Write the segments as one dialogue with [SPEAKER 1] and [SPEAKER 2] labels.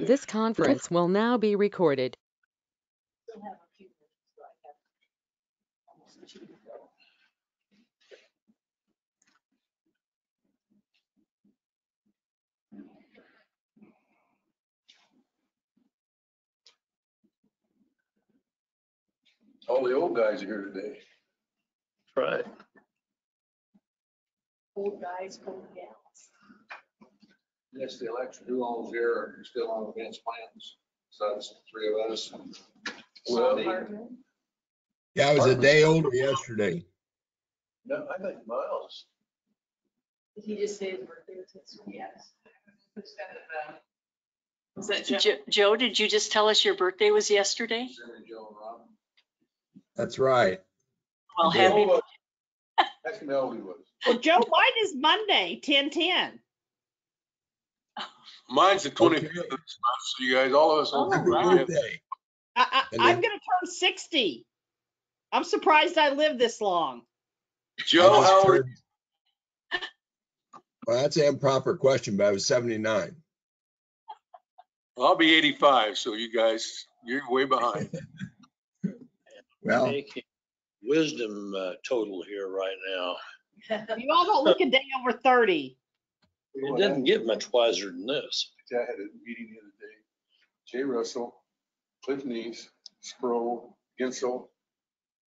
[SPEAKER 1] This conference will now be recorded.
[SPEAKER 2] All the old guys are here today.
[SPEAKER 3] Right.
[SPEAKER 4] Old guys, old gals.
[SPEAKER 2] Yes, the election, who owns here are still on advanced plans. So that's the three of us. Well,
[SPEAKER 5] Yeah, I was a day older yesterday.
[SPEAKER 2] no, I think Miles.
[SPEAKER 4] Did he just say his birthday was this week? Yes.
[SPEAKER 6] Was that Joe, did you just tell us your birthday was yesterday?
[SPEAKER 2] Sarah, Joe, and Rob.
[SPEAKER 5] That's right.
[SPEAKER 6] Well,
[SPEAKER 5] I did.
[SPEAKER 6] happy.
[SPEAKER 2] Ask him how old he was.
[SPEAKER 4] Well, Joe, mine is Monday, 10/10.
[SPEAKER 2] Mine's the 25th.
[SPEAKER 5] Okay.
[SPEAKER 2] So you guys, all of us.
[SPEAKER 6] Oh,
[SPEAKER 5] Happy
[SPEAKER 6] wow.
[SPEAKER 5] birthday.
[SPEAKER 4] I'm going to turn 60. I'm surprised I lived this long.
[SPEAKER 2] Joe,
[SPEAKER 5] I just
[SPEAKER 2] how old?
[SPEAKER 5] turned- Well, that's an improper question, but I was 79.
[SPEAKER 2] I'll be 85. So you guys, you're way behind.
[SPEAKER 5] Well,
[SPEAKER 3] Making wisdom total here right now.
[SPEAKER 4] You all don't look a day over 30.
[SPEAKER 3] It doesn't get much wiser than this.
[SPEAKER 2] I had a meeting the other day. Jay Russell, Cliff Neese, Sproul, Gensel,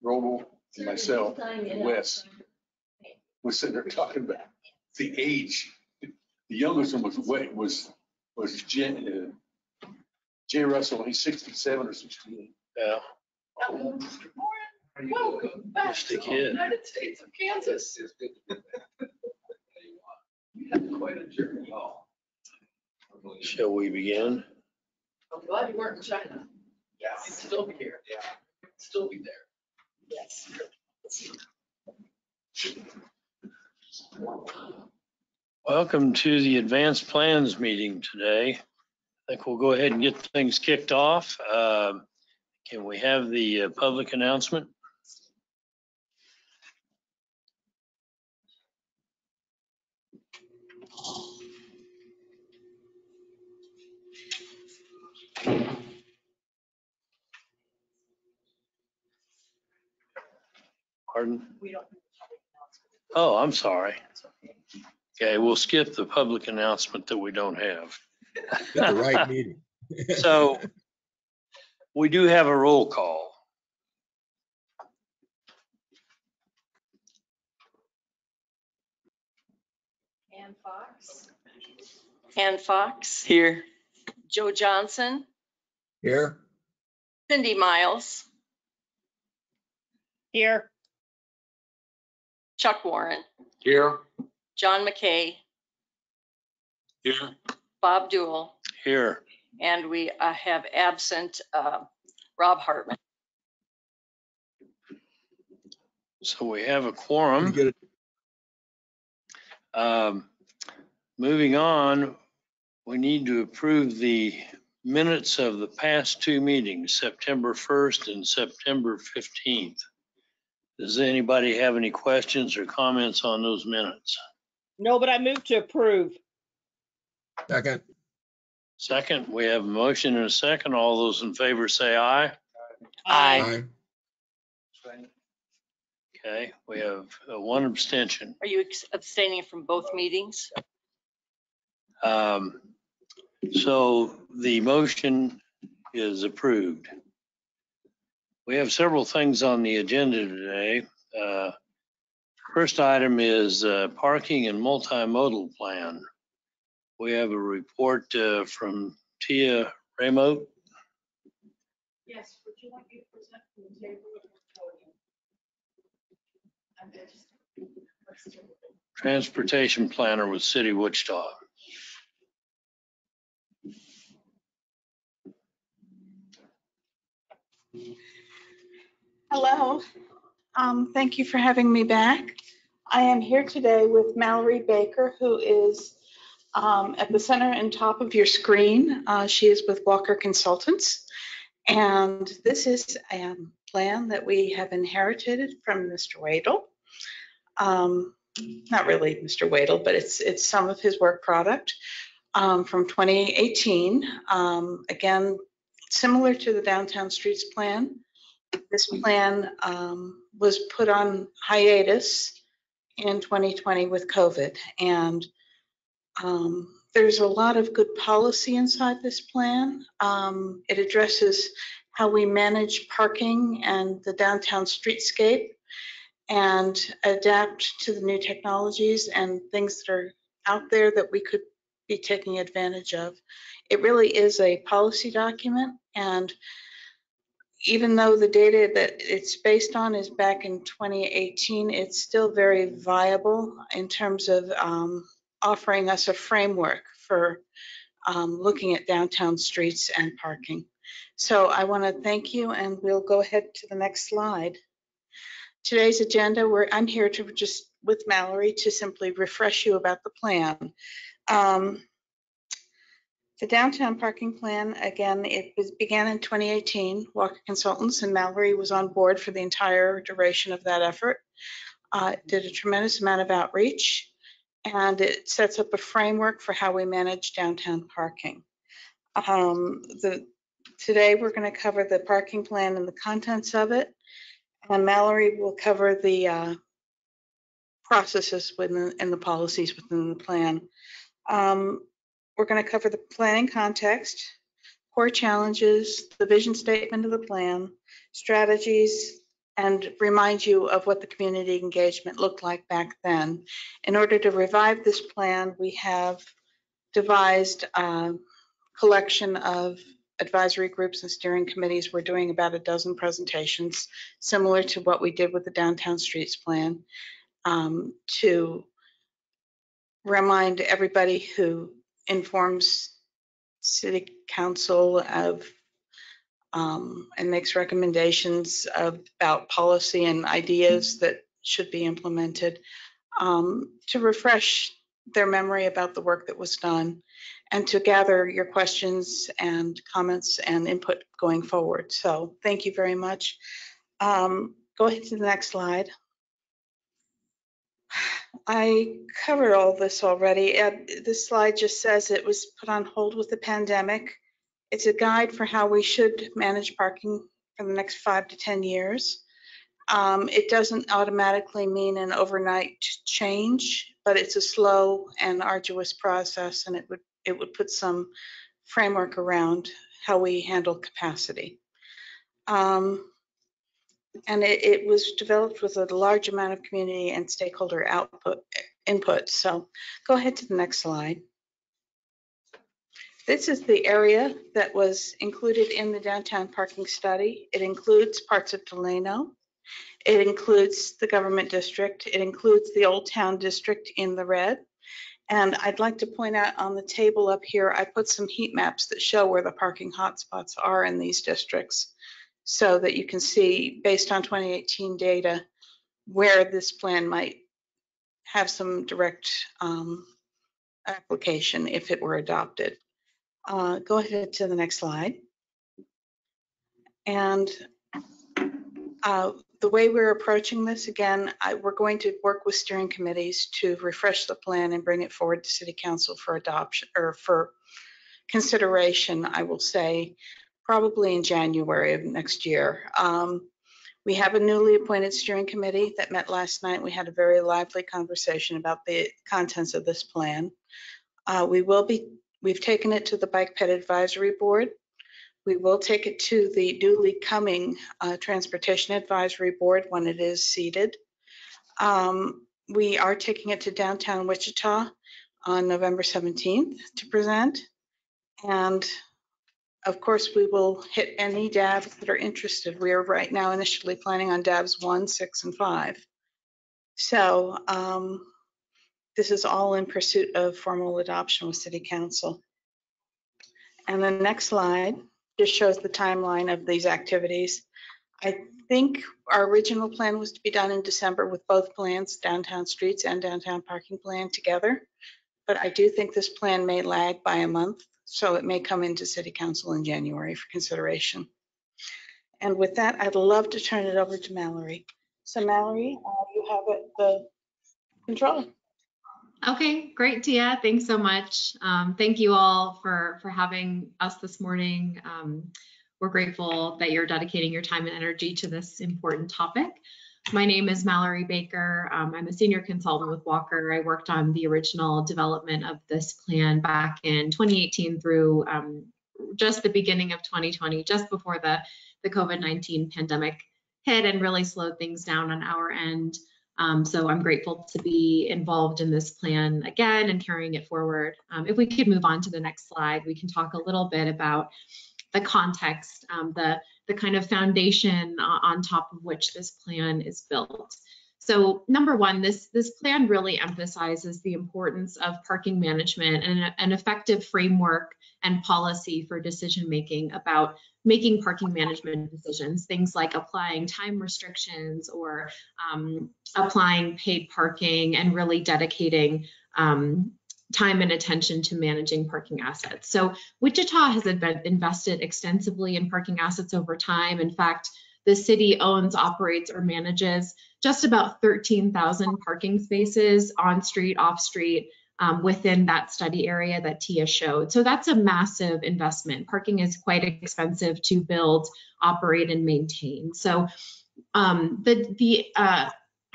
[SPEAKER 2] Roble, and myself, and Wes. We're sitting there talking about the age. The youngest one was Jay Russell. He's 67 or 68.
[SPEAKER 3] Yeah.
[SPEAKER 4] Welcome back
[SPEAKER 3] Just a
[SPEAKER 4] to the
[SPEAKER 3] kid.
[SPEAKER 4] United States of Kansas. You had quite a journey.
[SPEAKER 3] Shall we begin?
[SPEAKER 4] I'm glad you weren't in China. Yeah. You'd still be here. Yeah. Still be there. Yes.
[SPEAKER 3] Welcome to the advanced plans meeting today. I think we'll go ahead and get things kicked off. Can we have the public announcement? Pardon?
[SPEAKER 4] We don't.
[SPEAKER 3] Oh, I'm sorry. Okay, we'll skip the public announcement that we don't have.
[SPEAKER 5] at the right meeting.
[SPEAKER 3] So we do have a roll call.
[SPEAKER 4] Ann Fox.
[SPEAKER 6] Ann Fox,
[SPEAKER 1] Here.
[SPEAKER 6] Joe Johnson,
[SPEAKER 5] Here,
[SPEAKER 6] Cindy Miles,
[SPEAKER 4] Here.
[SPEAKER 6] Chuck Warren,
[SPEAKER 2] Here.
[SPEAKER 6] John McKay,
[SPEAKER 2] Here.
[SPEAKER 6] Bob Dewell,
[SPEAKER 3] Here.
[SPEAKER 6] and we have absent Rob Hartman.
[SPEAKER 3] So we have a
[SPEAKER 5] pretty
[SPEAKER 3] quorum.
[SPEAKER 5] good.
[SPEAKER 3] Moving on, we need to approve the minutes of the past two meetings, September 1st and September 15th. Does anybody have any questions or comments on those minutes?
[SPEAKER 4] No, but I moved to approve.
[SPEAKER 5] Second,
[SPEAKER 3] Second, we have a motion and a second. All those in favor say aye.
[SPEAKER 5] aye.
[SPEAKER 3] Okay, we have one abstention.
[SPEAKER 6] Are you abstaining from both meetings?
[SPEAKER 3] So the motion is approved. We have several things on the agenda today. First item is parking and multimodal plan. We have a report from Tia Raymond.
[SPEAKER 4] Yes, would you like me to present from the table? I'm just.
[SPEAKER 3] Transportation planner with City of Wichita.
[SPEAKER 7] Hello. Thank you for having me back. I am here today with Mallory Baker, who is at the center and top of your screen. She is with Walker Consultants. And this is a plan that we have inherited from Mr. Wadle. Not really Mr. Wadle, but it's some of his work product. from 2018. Again, similar to the Downtown Streets Plan, this plan was put on hiatus in 2020 with COVID. And there's a lot of good policy inside this plan. It addresses how we manage parking and the downtown streetscape and adapt to the new technologies and things that are out there that we could be taking advantage of. It really is a policy document, and even though the data that it's based on is back in 2018, it's still very viable in terms of offering us a framework for looking at downtown streets and parking. So I want to thank you, and we'll go ahead to the next slide. Today's agenda, I'm here to just, with Mallory, to simply refresh you about the plan. The downtown parking plan, again, began in 2018. Walker Consultants and Mallory was on board for the entire duration of that effort. Did a tremendous amount of outreach, and it sets up a framework for how we manage downtown parking. Today we're going to cover the parking plan and the contents of it, and Mallory will cover the processes and the policies within the plan. We're going to cover the planning context, core challenges, the vision statement of the plan, strategies, and remind you of what the community engagement looked like back then. In order to revive this plan, we have devised a collection of advisory groups and steering committees. We're doing about a dozen presentations, similar to what we did with the Downtown Streets Plan, to remind everybody who informs City Council of and makes recommendations about policy and ideas that should be implemented, to refresh their memory about the work that was done and to gather your questions and comments and input going forward. So thank you very much. Go ahead to the next slide. I covered all this already. This slide just says it was put on hold with the pandemic. It's a guide for how we should manage parking for the next 5 to 10 years. It doesn't automatically mean an overnight change, but it's a slow and arduous process, and it would put some framework around how we handle capacity. And it was developed with a large amount of community and stakeholder input. So go ahead to the next slide. This is the area that was included in the downtown parking study. It includes parts of Delano. It includes the government district. It includes the Old Town district in the red. And I'd like to point out on the table up here, I put some heat maps that show where the parking hotspots are in these districts, so that you can see, based on 2018 data, where this plan might have some direct application if it were adopted. Go ahead to the next slide. And the way we're approaching this, again, we're going to work with steering committees to refresh the plan and bring it forward to City Council for adoption, or for consideration, I will say, probably in January of next year. We have a newly appointed steering committee that met last night. We had a very lively conversation about the contents of this plan. We've taken it to the Bike Ped Advisory Board. We will take it to the newly coming Transportation Advisory Board when it is seated. We are taking it to downtown Wichita on November 17th to present. And of course, we will hit any DABs that are interested. We are right now initially planning on DABs 1, 6, and 5. So this is all in pursuit of formal adoption with City Council. And the next slide just shows the timeline of these activities. I think our original plan was to be done in December with both plans, downtown streets and downtown parking plan together. But I do think this plan may lag by a month, so it may come into City Council in January for consideration. And with that, I'd love to turn it over to Mallory. So Mallory, you have the control.
[SPEAKER 8] Okay, great, Tia. Thanks so much. Thank you all for having us this morning. We're grateful that you're dedicating your time and energy to this important topic. My name is Mallory Baker. I'm a senior consultant with Walker. I worked on the original development of this plan back in 2018 through just the beginning of 2020, just before the COVID-19 pandemic hit and really slowed things down on our end. So I'm grateful to be involved in this plan again and carrying it forward. If we could move on to the next slide, we can talk a little bit about the context, the kind of foundation on top of which this plan is built. So number one, this plan really emphasizes the importance of parking management and an effective framework and policy for decision making about making parking management decisions, things like applying time restrictions or applying paid parking and really dedicating time and attention to managing parking assets. So Wichita has invested extensively in parking assets over time. In fact, the city owns, operates, or manages just about 13,000 parking spaces on street, off street, within that study area that Tia showed. So that's a massive investment. Parking is quite expensive to build, operate, and maintain. So the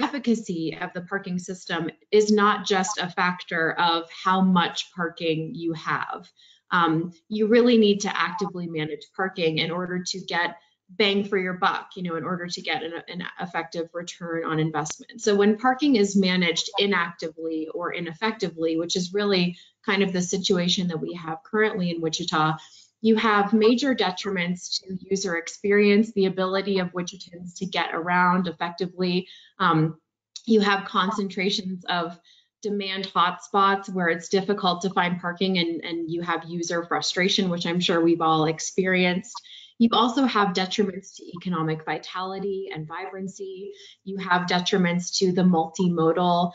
[SPEAKER 8] efficacy of the parking system is not just a factor of how much parking you have. You really need to actively manage parking in order to get bang for your buck, in order to get an effective return on investment. So when parking is managed inactively or ineffectively, which is really kind of the situation that we have currently in Wichita, you have major detriments to user experience, the ability of Wichitans to get around effectively. You have concentrations of demand hotspots where it's difficult to find parking and you have user frustration, which I'm sure we've all experienced. You also have detriments to economic vitality and vibrancy. You have detriments to the multimodal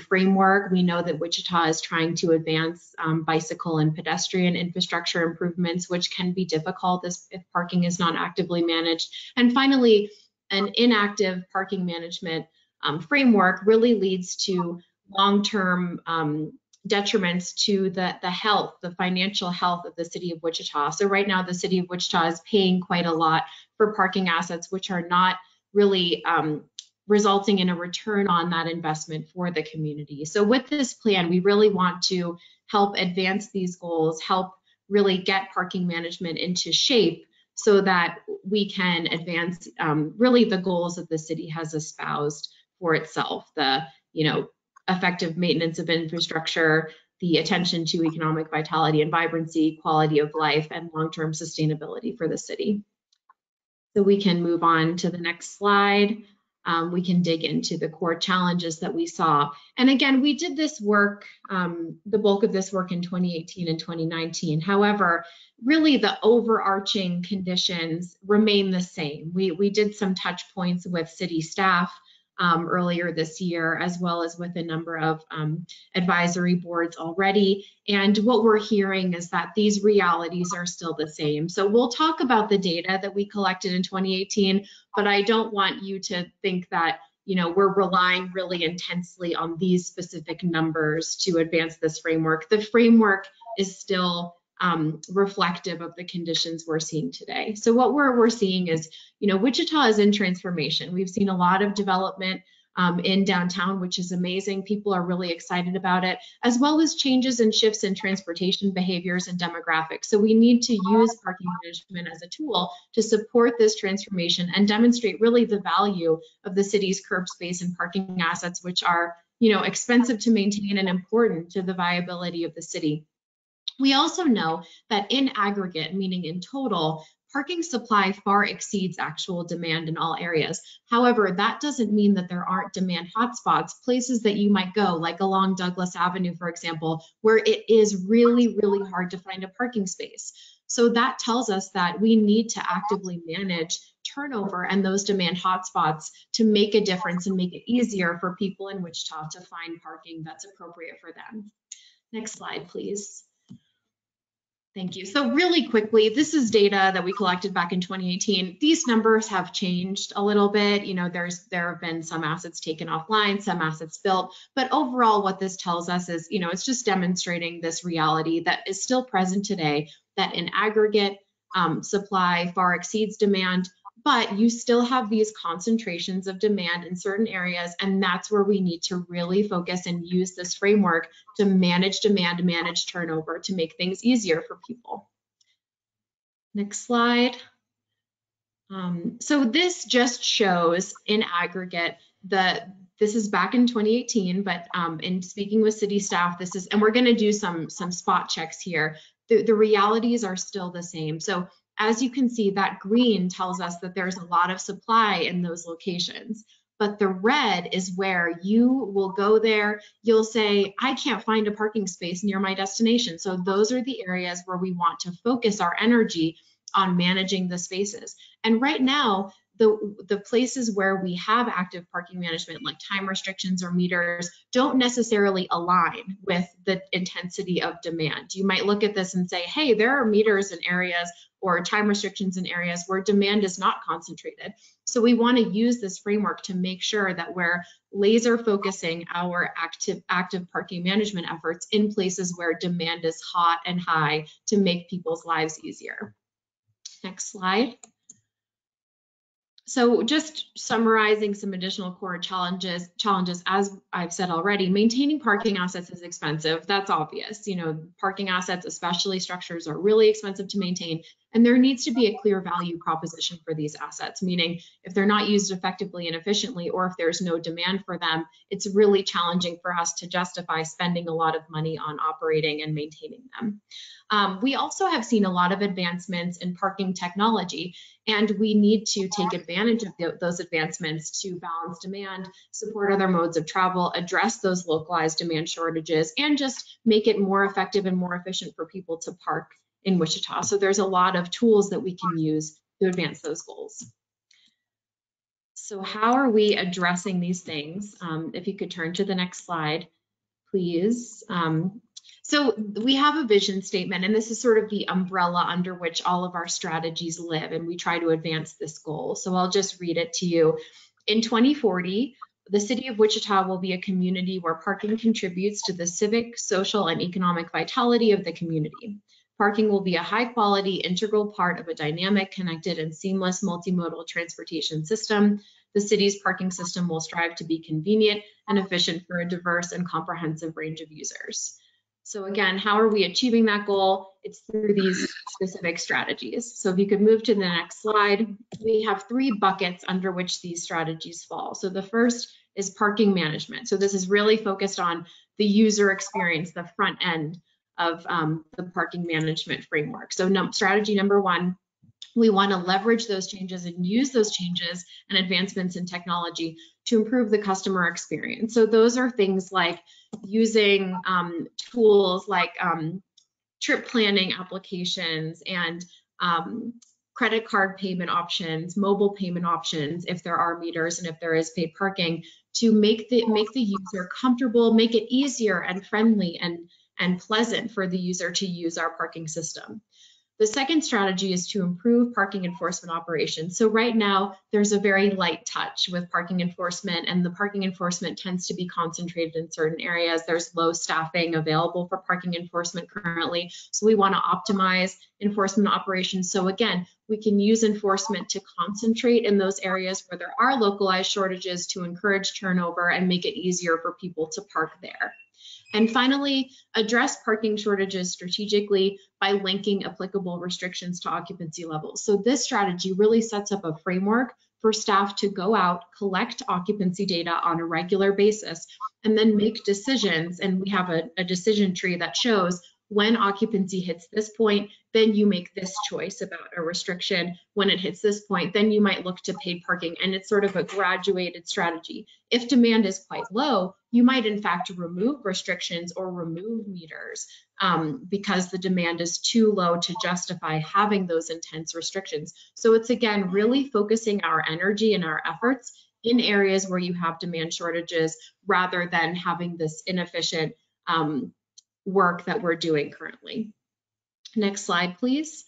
[SPEAKER 8] framework. We know that Wichita is trying to advance bicycle and pedestrian infrastructure improvements, which can be difficult if parking is not actively managed. And finally, an inactive parking management framework really leads to long-term detriments to the health, the financial health of the city of Wichita. So right now, the city of Wichita is paying quite a lot for parking assets, which are not really resulting in a return on that investment for the community. So with this plan, we really want to help advance these goals, help really get parking management into shape so that we can advance really the goals that the city has espoused for itself, the effective maintenance of infrastructure, the attention to economic vitality and vibrancy, quality of life, and long-term sustainability for the city. So we can move on to the next slide. We can dig into the core challenges that we saw. And again, we did this work, the bulk of this work in 2018 and 2019. However, really the overarching conditions remain the same. We did some touch points with city staff earlier this year, as well as with a number of advisory boards already. And what we're hearing is that these realities are still the same. So we'll talk about the data that we collected in 2018, but I don't want you to think that we're relying really intensely on these specific numbers to advance this framework. The framework is still reflective of the conditions we're seeing today. So what we're seeing is, Wichita is in transformation. We've seen a lot of development in downtown, which is amazing. People are really excited about it, as well as changes and shifts in transportation behaviors and demographics. So we need to use parking management as a tool to support this transformation and demonstrate really the value of the city's curb space and parking assets, which are, expensive to maintain and important to the viability of the city. We also know that in aggregate, meaning in total, parking supply far exceeds actual demand in all areas. However, that doesn't mean that there aren't demand hotspots, places that you might go, like along Douglas Avenue, for example, where it is really, really hard to find a parking space. So that tells us that we need to actively manage turnover and those demand hotspots to make a difference and make it easier for people in Wichita to find parking that's appropriate for them. Next slide, please. Thank you. So really quickly, this is data that we collected back in 2018. These numbers have changed a little bit. You know, there have been some assets taken offline, some assets built, but overall what this tells us is, you know, it's just demonstrating this reality that is still present today, that in aggregate, supply far exceeds demand, but you still have these concentrations of demand in certain areas, and that's where we need to really focus and use this framework to manage demand, manage turnover, to make things easier for people. Next slide. So this just shows in aggregate this is back in 2018, but in speaking with city staff, this is, and we're going to do some spot checks here. The realities are still the same. So as you can see, that green tells us that there's a lot of supply in those locations, but the red is where you will go there. You'll say, I can't find a parking space near my destination. So those are the areas where we want to focus our energy on managing the spaces. And right now, the places where we have active parking management, like time restrictions or meters, don't necessarily align with the intensity of demand. You might look at this and say, hey, there are meters in areas or time restrictions in areas where demand is not concentrated. So we want to use this framework to make sure that we're laser focusing our active parking management efforts in places where demand is hot and high to make people's lives easier. Next slide. So just summarizing some additional core challenges, as I've said already, maintaining parking assets is expensive. That's obvious. You know, parking assets, especially structures, are really expensive to maintain, and there needs to be a clear value proposition for these assets, meaning if they're not used effectively and efficiently, or if there's no demand for them, it's really challenging for us to justify spending a lot of money on operating and maintaining them. We also have seen a lot of advancements in parking technology, and we need to take advantage of those advancements to balance demand, support other modes of travel, address those localized demand shortages, and just make it more effective and more efficient for people to park in Wichita. So there's a lot of tools that we can use to advance those goals. So how are we addressing these things? If you could turn to the next slide, please. So we have a vision statement, and this is sort of the umbrella under which all of our strategies live, and we try to advance this goal. So I'll just read it to you. In 2040, the city of Wichita will be a community where parking contributes to the civic, social, and economic vitality of the community. Parking will be a high-quality, integral part of a dynamic, connected, and seamless multimodal transportation system. The city's parking system will strive to be convenient and efficient for a diverse and comprehensive range of users. So again, how are we achieving that goal? It's through these specific strategies. So if you could move to the next slide, we have 3 buckets under which these strategies fall. So the first is parking management. So this is really focused on the user experience, the front end of the parking management framework. So strategy number 1, we want to leverage those changes and use those changes and advancements in technology to improve the customer experience. So those are things like using tools like trip planning applications and credit card payment options, mobile payment options, if there are meters and if there is paid parking, to make the user comfortable, make it easier and friendly and pleasant for the user to use our parking system. The second strategy is to improve parking enforcement operations. So right now, there's a very light touch with parking enforcement, and the parking enforcement tends to be concentrated in certain areas. There's low staffing available for parking enforcement currently. So we want to optimize enforcement operations. So again, we can use enforcement to concentrate in those areas where there are localized shortages to encourage turnover and make it easier for people to park there. And finally, address parking shortages strategically by linking applicable restrictions to occupancy levels. So this strategy really sets up a framework for staff to go out, collect occupancy data on a regular basis, and then make decisions. And we have a decision tree that shows when occupancy hits this point, then you make this choice about a restriction. When it hits this point, then you might look to paid parking. And it's sort of a graduated strategy. If demand is quite low, you might in fact remove restrictions or remove meters because the demand is too low to justify having those intense restrictions. So it's again, really focusing our energy and our efforts in areas where you have demand shortages rather than having this inefficient work that we're doing currently. Next slide, please.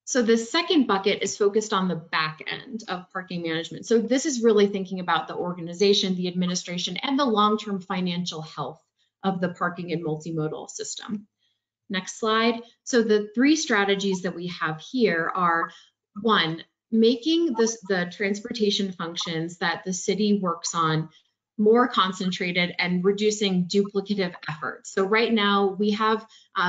[SPEAKER 8] So the second bucket is focused on the back end of parking management. So this is really thinking about the organization, the administration, and the long-term financial health of the parking and multimodal system. Next slide. So the three strategies that we have here are, one, making the transportation functions that the city works on more concentrated and reducing duplicative efforts. So right now we have,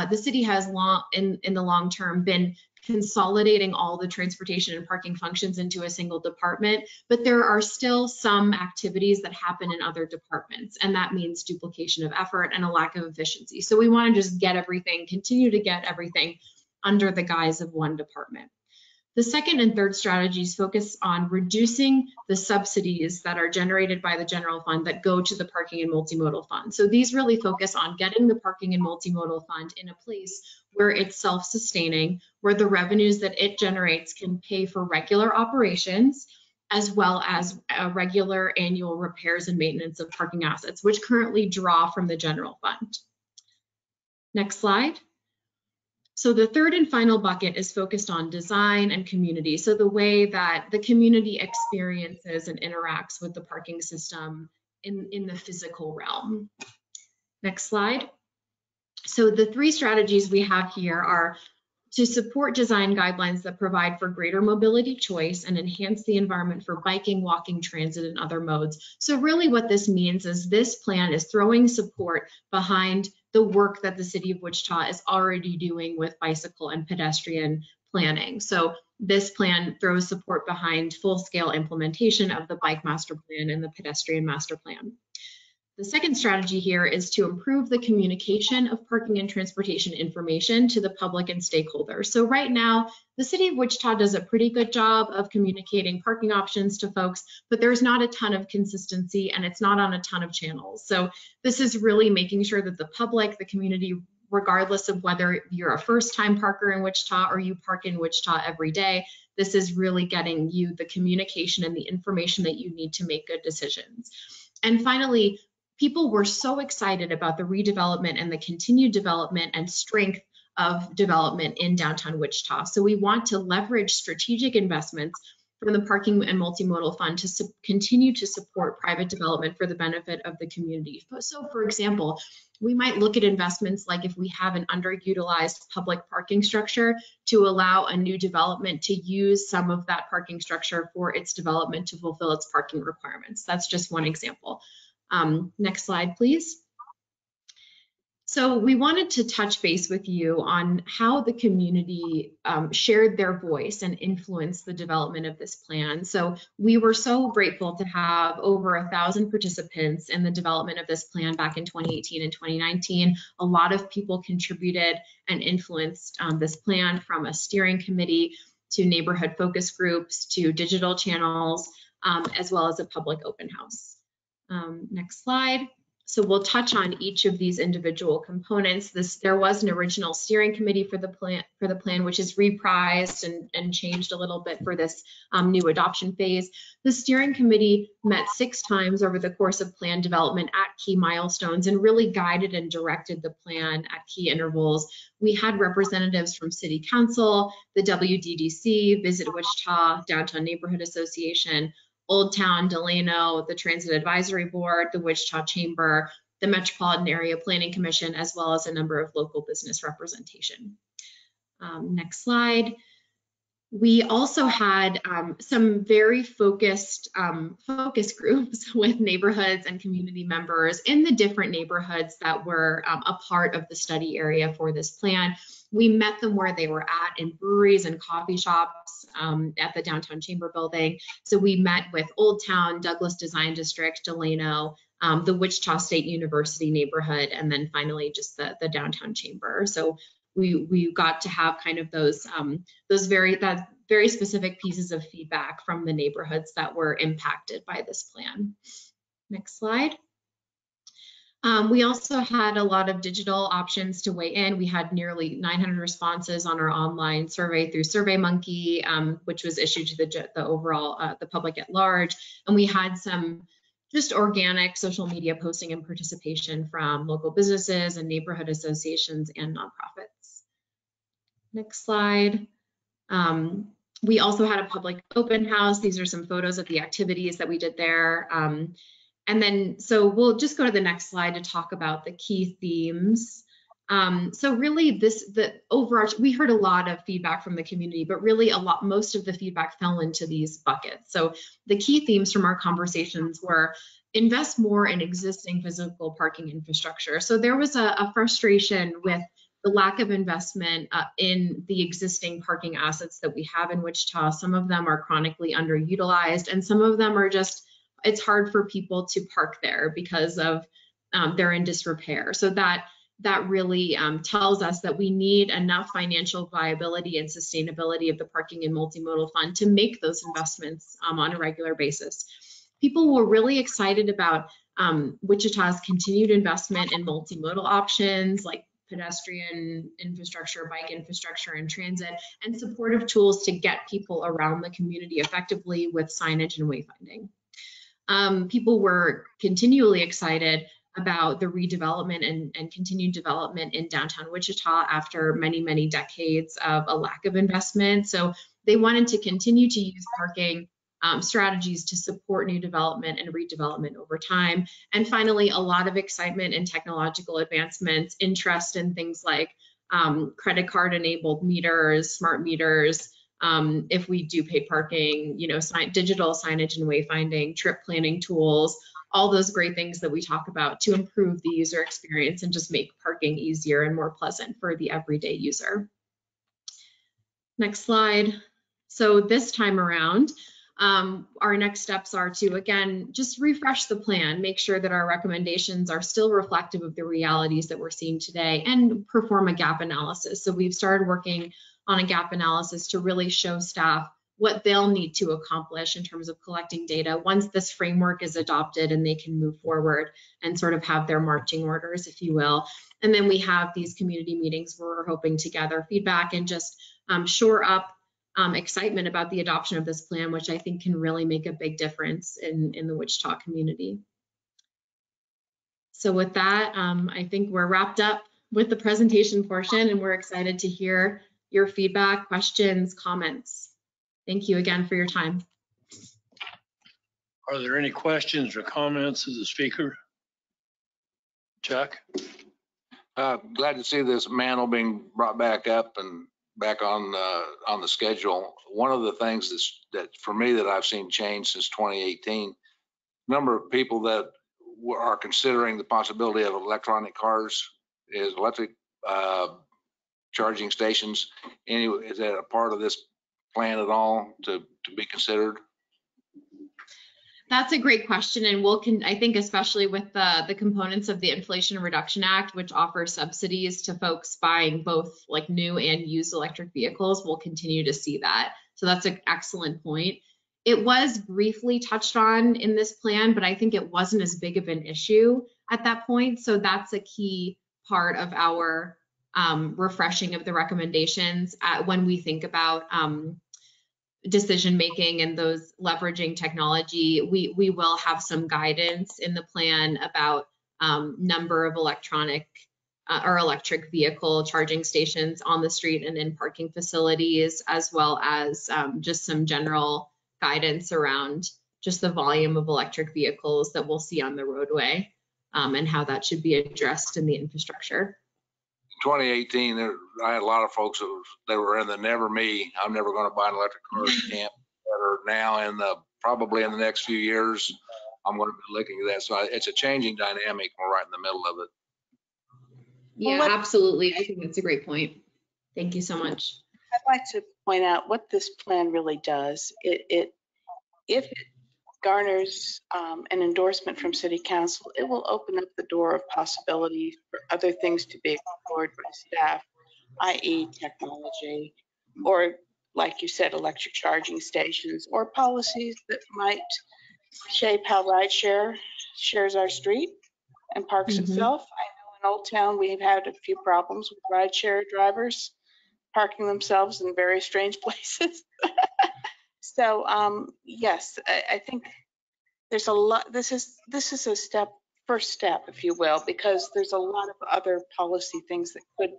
[SPEAKER 8] the city has in the long term been consolidating all the transportation and parking functions into a single department, but there are still some activities that happen in other departments, and that means duplication of effort and a lack of efficiency. So we want to just continue to get everything under the guise of one department. The second and third strategies focus on reducing the subsidies that are generated by the general fund that go to the parking and multimodal fund. So these really focus on getting the parking and multimodal fund in a place where it's self-sustaining, where the revenues that it generates can pay for regular operations, as well as regular annual repairs and maintenance of parking assets, which currently draw from the general fund. Next slide. So the third and final bucket is focused on design and community. So the way that the community experiences and interacts with the parking system in the physical realm. Next slide. So the three strategies we have here are to support design guidelines that provide for greater mobility choice and enhance the environment for biking, walking, transit, and other modes. So really what this means is this plan is throwing support behind the work that the city of Wichita is already doing with bicycle and pedestrian planning. So this plan throws support behind full-scale implementation of the bike master plan and the pedestrian master plan. The second strategy here is to improve the communication of parking and transportation information to the public and stakeholders. So right now, the city of Wichita does a pretty good job of communicating parking options to folks, but there's not a ton of consistency and it's not on a ton of channels. So this is really making sure that the public, the community, regardless of whether you're a first-time parker in Wichita or you park in Wichita every day, this is really getting you the communication and the information that you need to make good decisions. And finally, people were so excited about the redevelopment and the continued development and strength of development in downtown Wichita. So we want to leverage strategic investments from the Parking and Multimodal Fund to continue to support private development for the benefit of the community. So for example, we might look at investments like if we have an underutilized public parking structure to allow a new development to use some of that parking structure for its development to fulfill its parking requirements. That's just one example. Next slide, please. So we wanted to touch base with you on how the community shared their voice and influenced the development of this plan. So we were so grateful to have over 1,000 participants in the development of this plan back in 2018 and 2019. A lot of people contributed and influenced this plan, from a steering committee to neighborhood focus groups to digital channels, as well as a public open house. Next slide. So we'll touch on each of these individual components. There was an original steering committee for the plan, which is reprised and changed a little bit for this new adoption phase. The steering committee met 6 times over the course of plan development at key milestones and really guided and directed the plan at key intervals. We had representatives from City Council, the WDDC, Visit Wichita, Downtown Neighborhood Association, Old Town, Delano, the Transit Advisory Board, the Wichita Chamber, the Metropolitan Area Planning Commission, as well as a number of local business representation. Next slide. We also had some very focused focus groups with neighborhoods and community members in the different neighborhoods that were a part of the study area for this plan. We met them where they were at, in breweries and coffee shops at the Downtown Chamber building. So we met with Old Town, Douglas Design District, Delano, the Wichita State University neighborhood, and then finally just the Downtown Chamber. So we got to have kind of those very specific pieces of feedback from the neighborhoods that were impacted by this plan. Next slide. We also had a lot of digital options to weigh in. We had nearly 900 responses on our online survey through SurveyMonkey, which was issued to the overall the public at large, and we had some just organic social media posting and participation from local businesses and neighborhood associations and nonprofits. Next slide. We also had a public open house. These are some photos of the activities that we did there. And then, so we'll just go to the next slide to talk about the key themes. So really the overarching, we heard a lot of feedback from the community, but really most of the feedback fell into these buckets. So the key themes from our conversations were invest more in existing physical parking infrastructure. So there was a frustration with the lack of investment in the existing parking assets that we have in Wichita. Some of them are chronically underutilized, and some of them are just, it's hard for people to park there because of they're in disrepair. So that really tells us that we need enough financial viability and sustainability of the parking and multimodal fund to make those investments on a regular basis. People were really excited about Wichita's continued investment in multimodal options like pedestrian infrastructure, bike infrastructure, and transit, and supportive tools to get people around the community effectively with signage and wayfinding. People were continually excited about the redevelopment and continued development in downtown Wichita after many, many decades of a lack of investment. So they wanted to continue to use parking strategies to support new development and redevelopment over time. And finally, a lot of excitement in technological advancements, interest in things like credit card enabled meters, smart meters, if we do pay parking, digital signage and wayfinding, trip planning tools, all those great things that we talk about to improve the user experience and just make parking easier and more pleasant for the everyday user. Next slide. So this time around, our next steps are to, again, just refresh the plan, make sure that our recommendations are still reflective of the realities that we're seeing today, and perform a gap analysis. So we've started working on a gap analysis to really show staff what they'll need to accomplish in terms of collecting data once this framework is adopted and they can move forward and sort of have their marching orders, if you will. And then we have these community meetings where we're hoping to gather feedback and just shore up excitement about the adoption of this plan, which I think can really make a big difference in the Wichita community. So with that, I think we're wrapped up with the presentation portion, and we're excited to hear your feedback, questions, comments. Thank you again for your time.
[SPEAKER 3] Are there any questions or comments of the speaker? Chuck?
[SPEAKER 9] Glad to see this mantle being brought back up and back on the schedule. One of the things that for me that I've seen change since 2018, number of people that are considering the possibility of electronic cars, is electric charging stations. Anyway, is that a part of this plan at all to be considered?
[SPEAKER 8] That's a great question, and I think especially with the components of the Inflation Reduction Act, which offers subsidies to folks buying both like new and used electric vehicles, we'll continue to see that. So that's an excellent point. It was briefly touched on in this plan, but I think it wasn't as big of an issue at that point. So that's a key part of our refreshing of the recommendations when we think about decision making and those leveraging technology. We will have some guidance in the plan about number of electric vehicle charging stations on the street and in parking facilities, as well as just some general guidance around just the volume of electric vehicles that we'll see on the roadway and how that should be addressed in the infrastructure.
[SPEAKER 9] 2018, I had a lot of folks that were in the never me, I'm never going to buy an electric car camp, that are now probably in the next few years, I'm going to be looking at that. So it's a changing dynamic. We're right in the middle of it.
[SPEAKER 8] Yeah, absolutely. I think that's a great point. Thank you so much.
[SPEAKER 7] I'd like to point out what this plan really does. If it garners an endorsement from City Council, it will open up the door of possibility for other things to be explored by staff, i.e. technology, or like you said, electric charging stations, or policies that might shape how rideshare shares our street and parks itself. I know in Old Town we've had a few problems with rideshare drivers parking themselves in very strange places. So yes, I think there's a lot. This is a first step, if you will, because there's a lot of other policy things that could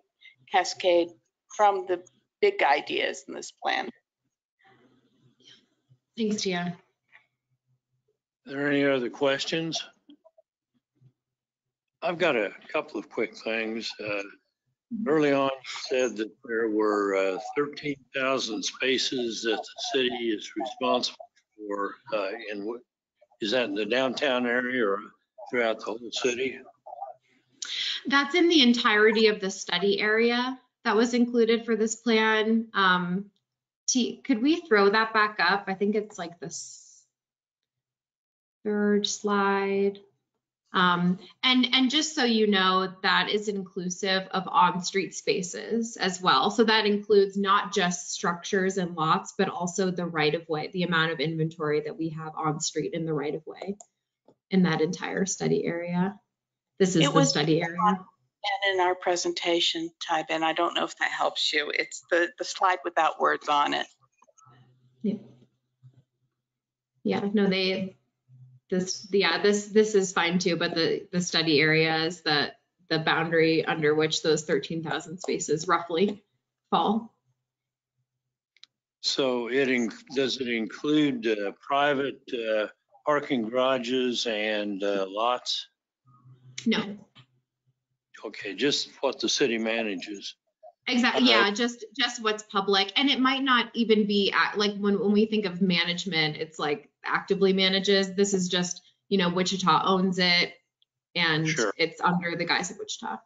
[SPEAKER 7] cascade from the big ideas in this plan.
[SPEAKER 8] Thanks, Tia.
[SPEAKER 3] Are there any other questions? I've got a couple of quick things. Early on, you said that there were 13,000 spaces that the city is responsible for. Is that in the downtown area or throughout the whole city?
[SPEAKER 8] That's in the entirety of the study area that was included for this plan. Could we throw that back up? I think it's like this third slide. And just so you know, that is inclusive of on-street spaces as well. So that includes not just structures and lots, but also the right-of-way, the amount of inventory that we have on street in the right-of-way in that entire study area. This is the study area.
[SPEAKER 7] And in our presentation, Ty-Ben, I don't know if that helps you. It's the slide without words on it.
[SPEAKER 8] Yeah, no, this is fine too, but the study area is the boundary under which those 13,000 spaces roughly fall.
[SPEAKER 3] So does it include private parking garages and lots?
[SPEAKER 8] No.
[SPEAKER 3] Okay, just what the city manages.
[SPEAKER 8] Exactly. Yeah, just what's public, and it might not even be like when we think of management, it's like actively manages. This is just, you know, Wichita owns it, and
[SPEAKER 3] Sure.
[SPEAKER 8] It's under the guise of Wichita.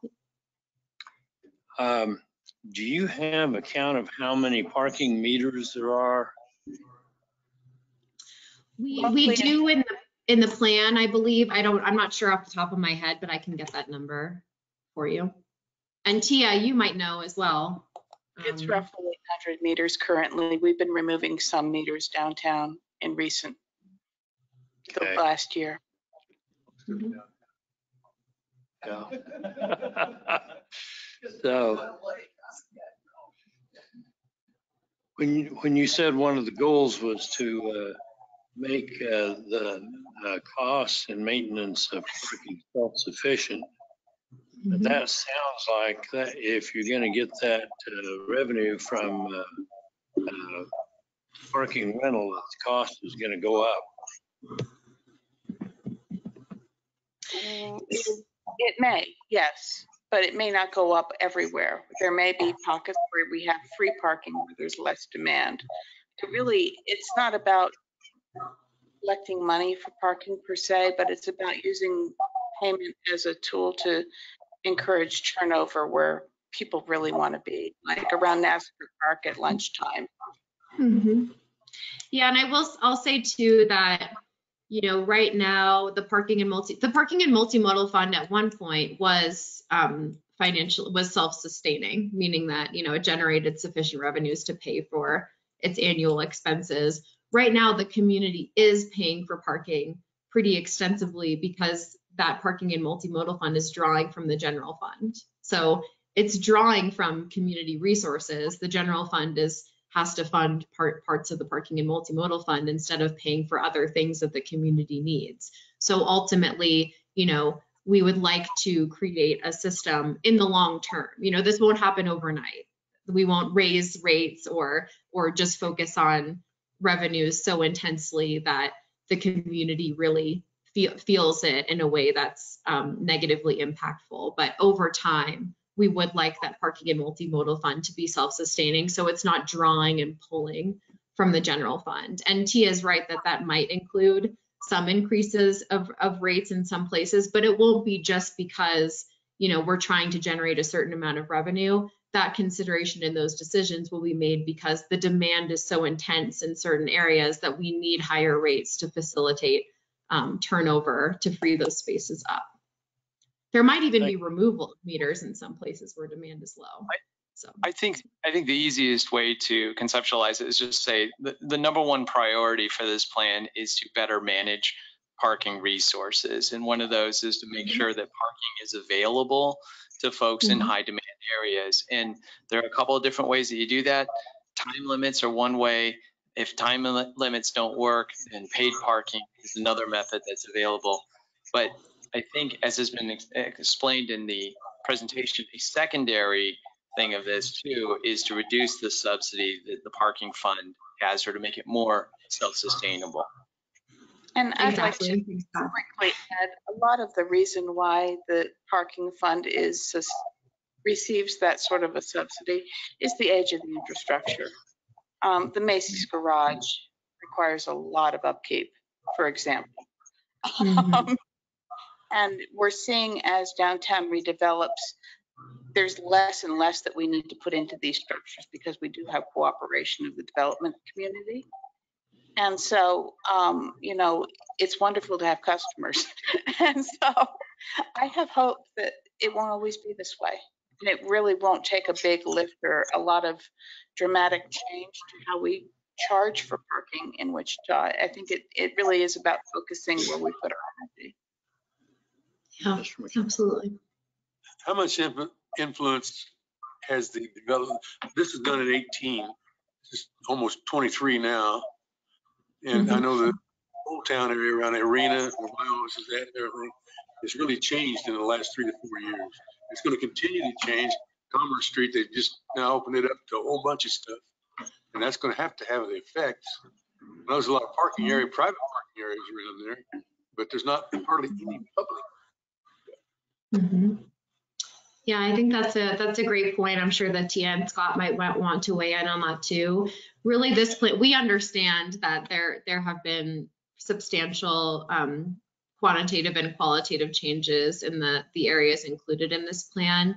[SPEAKER 3] Do you have a count of how many parking meters there are?
[SPEAKER 8] We do in the plan, I believe. I'm not sure off the top of my head, but I can get that number for you. And Tia, you might know as well.
[SPEAKER 7] It's roughly 800 meters currently. We've been removing some meters downtown in the last year.
[SPEAKER 8] Mm-hmm.
[SPEAKER 3] Yeah. So when you said one of the goals was to make the costs and maintenance of parking self-sufficient,
[SPEAKER 8] Mm-hmm.
[SPEAKER 3] that sounds like that if you're going to get that revenue from parking rental, the cost is going to go up.
[SPEAKER 7] It may, yes, but it may not go up everywhere. There may be pockets where we have free parking where there's less demand. It's not about collecting money for parking per se, but it's about using payment as a tool to encourage turnover where people really want to be, like around Nassau Park at lunchtime.
[SPEAKER 8] Mm-hmm. Yeah, and I'll say too that, you know, right now the parking and multimodal fund at one point was was self-sustaining, meaning that, you know, it generated sufficient revenues to pay for its annual expenses. Right now, the community is paying for parking pretty extensively because that parking and multimodal fund is drawing from the general fund. So it's drawing from community resources. The general fund has to fund parts of the parking and multimodal fund instead of paying for other things that the community needs. So ultimately, you know, we would like to create a system in the long term. You know, this won't happen overnight. We won't raise rates or just focus on revenues so intensely that the community really feels it in a way that's negatively impactful. But over time, we would like that parking and multimodal fund to be self-sustaining, so it's not drawing and pulling from the general fund. And Tia is right that might include some increases of rates in some places, but it won't be just because, you know, we're trying to generate a certain amount of revenue. That consideration in those decisions will be made because the demand is so intense in certain areas that we need higher rates to facilitate turnover to free those spaces up. There might even be removal of meters in some places where demand is low. So
[SPEAKER 10] I think the easiest way to conceptualize it is just say the number one priority for this plan is to better manage parking resources. And one of those is to make sure that parking is available to folks in high demand areas. And there are a couple of different ways that you do that. Time limits are one way. If time limits don't work, then paid parking is another method that's available. But I think, as has been explained in the presentation, a secondary thing of this too is to reduce the subsidy that the parking fund has, or to make it more self-sustainable.
[SPEAKER 7] And I'd like to
[SPEAKER 8] Exactly. Thanks, Scott.
[SPEAKER 7] quickly add, a lot of the reason why the parking fund receives that sort of a subsidy is the age of the infrastructure. The Macy's garage requires a lot of upkeep, for example.
[SPEAKER 8] Mhm.
[SPEAKER 7] And we're seeing as downtown redevelops, there's less and less that we need to put into these structures because we do have cooperation of the development community. And so, you know, it's wonderful to have customers. And so I have hope that it won't always be this way. And it really won't take a big lift or a lot of dramatic change to how we charge for parking in Wichita. I think it really is about focusing where we put our energy.
[SPEAKER 8] Yeah, absolutely.
[SPEAKER 2] How much influence has the development? This is done in 18, it's almost 23 now. And I know the Old Town area around the arena, where my office is at, and everything, it's really changed in the last 3 to 4 years. It's going to continue to change. Commerce Street, they've just now opened it up to a whole bunch of stuff. And that's going to have the effects. There's a lot of parking area, private parking areas around there, but there's not hardly any public.
[SPEAKER 8] Mhm. Yeah, I think that's a great point. I'm sure that Tia and Scott might want to weigh in on that too. Really, this plan, we understand that there have been substantial quantitative and qualitative changes in the areas included in this plan.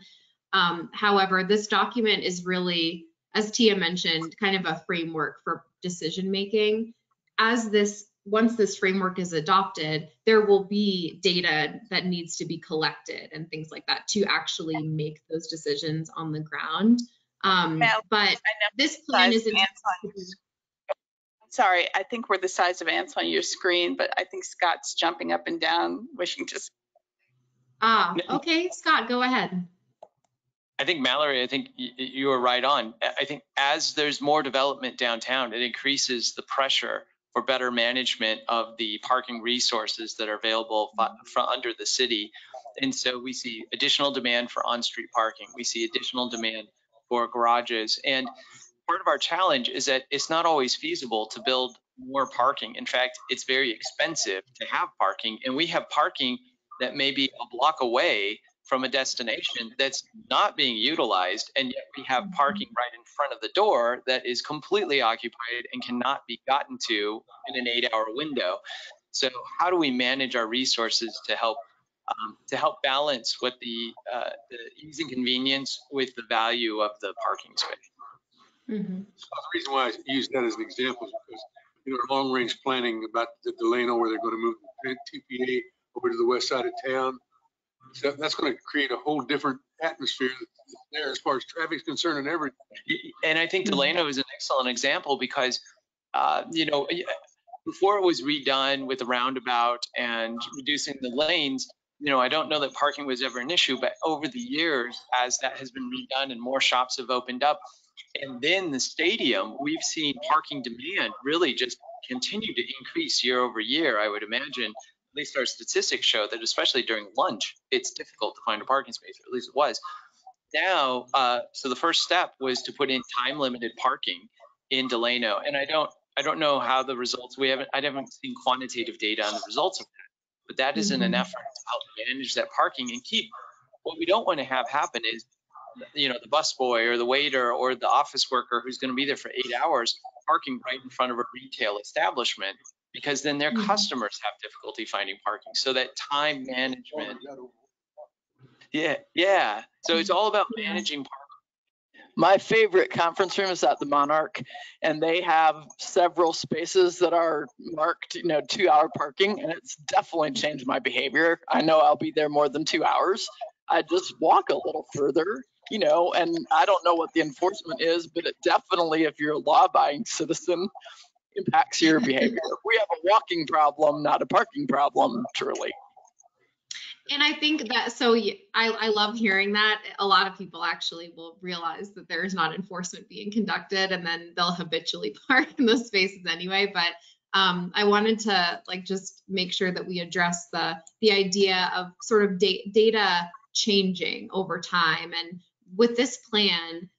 [SPEAKER 8] However, this document is really, as Tia mentioned, kind of a framework for decision making. Once this framework is adopted, there will be data that needs to be collected and things like that to actually make those decisions on the ground. But this plan is
[SPEAKER 7] sorry, I think we're the size of ants on your screen, but I think Scott's jumping up and down, wishing to.
[SPEAKER 8] Okay, Scott, go ahead.
[SPEAKER 10] I think, Mallory, I think you are right on. I think as there's more development downtown, it increases the pressure for better management of the parking resources that are available under the city. And so we see additional demand for on-street parking. We see additional demand for garages. And part of our challenge is that it's not always feasible to build more parking. In fact, it's very expensive to have parking. And we have parking that may be a block away from a destination that's not being utilized, and yet we have parking right in front of the door that is completely occupied and cannot be gotten to in an 8-hour window. So how do we manage our resources to help balance what the ease and convenience with the value of the parking space?
[SPEAKER 8] Mm-hmm.
[SPEAKER 2] So the reason why I use that as an example is because, you know, long range planning about the Delano, where they're going to move the TPA over to the west side of town. So that's going to create a whole different atmosphere there as far as traffic's concerned and everything.
[SPEAKER 10] And I think Delano is an excellent example because, you know, before it was redone with the roundabout and reducing the lanes, you know, I don't know that parking was ever an issue, but over the years, as that has been redone and more shops have opened up, and then the stadium, we've seen parking demand really just continue to increase year over year, I would imagine. At least our statistics show that, especially during lunch, it's difficult to find a parking space, or at least it was. Now, so the first step was to put in time-limited parking in Delano, and I don't know how the results. I haven't seen quantitative data on the results of that, but that is in an effort to help manage that parking and keep. What we don't want to have happen is, you know, the busboy or the waiter or the office worker who's going to be there for 8 hours parking right in front of a retail establishment, because then their customers have difficulty finding parking. So that time management. Yeah. So it's all about managing parking.
[SPEAKER 4] My favorite conference room is at the Monarch, and they have several spaces that are marked, 2-hour parking, and it's definitely changed my behavior. I know I'll be there more than 2 hours. I just walk a little further, and I don't know what the enforcement is, but it definitely, if you're a law-abiding citizen, impacts your behavior. We have a walking problem, not a parking problem, truly.
[SPEAKER 8] And I think that, so I love hearing that. A lot of people actually will realize that there's not enforcement being conducted, and then they'll habitually park in those spaces anyway. But I wanted to just make sure that we address the idea of sort of data changing over time, and with this plan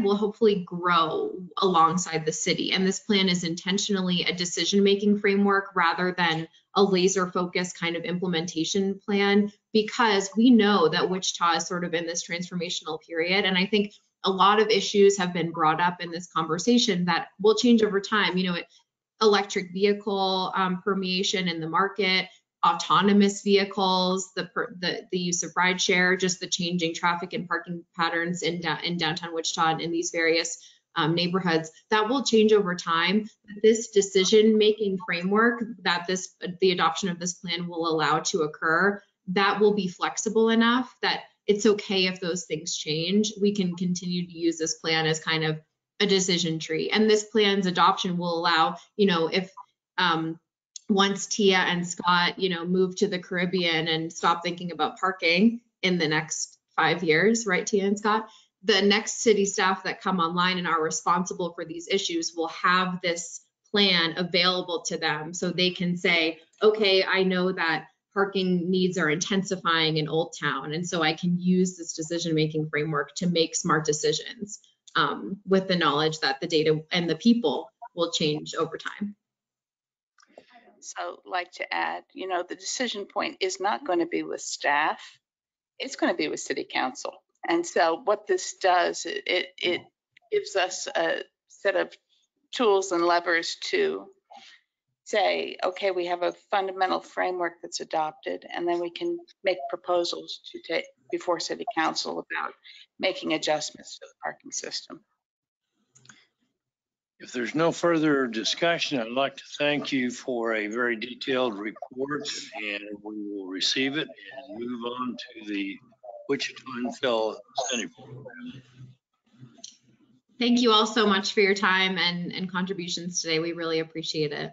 [SPEAKER 8] will hopefully grow alongside the city. And this plan is intentionally a decision-making framework rather than a laser-focused kind of implementation plan, because we know that Wichita is sort of in this transformational period. And I think a lot of issues have been brought up in this conversation that will change over time. You know, electric vehicle permeation in the market, autonomous vehicles, the use of rideshare, just the changing traffic and parking patterns in downtown Wichita and in these various neighborhoods, that will change over time. This decision-making framework that the adoption of this plan will allow to occur, that will be flexible enough that it's okay if those things change. We can continue to use this plan as kind of a decision tree. And this plan's adoption will allow, you know, if once Tia and Scott, you know, move to the Caribbean and stop thinking about parking in the next 5 years, right, Tia and Scott? The next city staff that come online and are responsible for these issues will have this plan available to them, so they can say, okay, I know that parking needs are intensifying in Old Town, and so I can use this decision-making framework to make smart decisions with the knowledge that the data and the people will change over time.
[SPEAKER 6] So like to add, you know, the decision point is not going to be with staff. It's going to be with city council. And so what this does, it gives us a set of tools and levers to say, okay, we have a fundamental framework that's adopted, and then we can make proposals to take before city council about making adjustments to the parking system.
[SPEAKER 3] If there's no further discussion, I'd like to thank you for a very detailed report, and we will receive it and move on to the Wichita Infill Incentive Program.
[SPEAKER 8] Thank you all so much for your time and contributions today. We really appreciate it.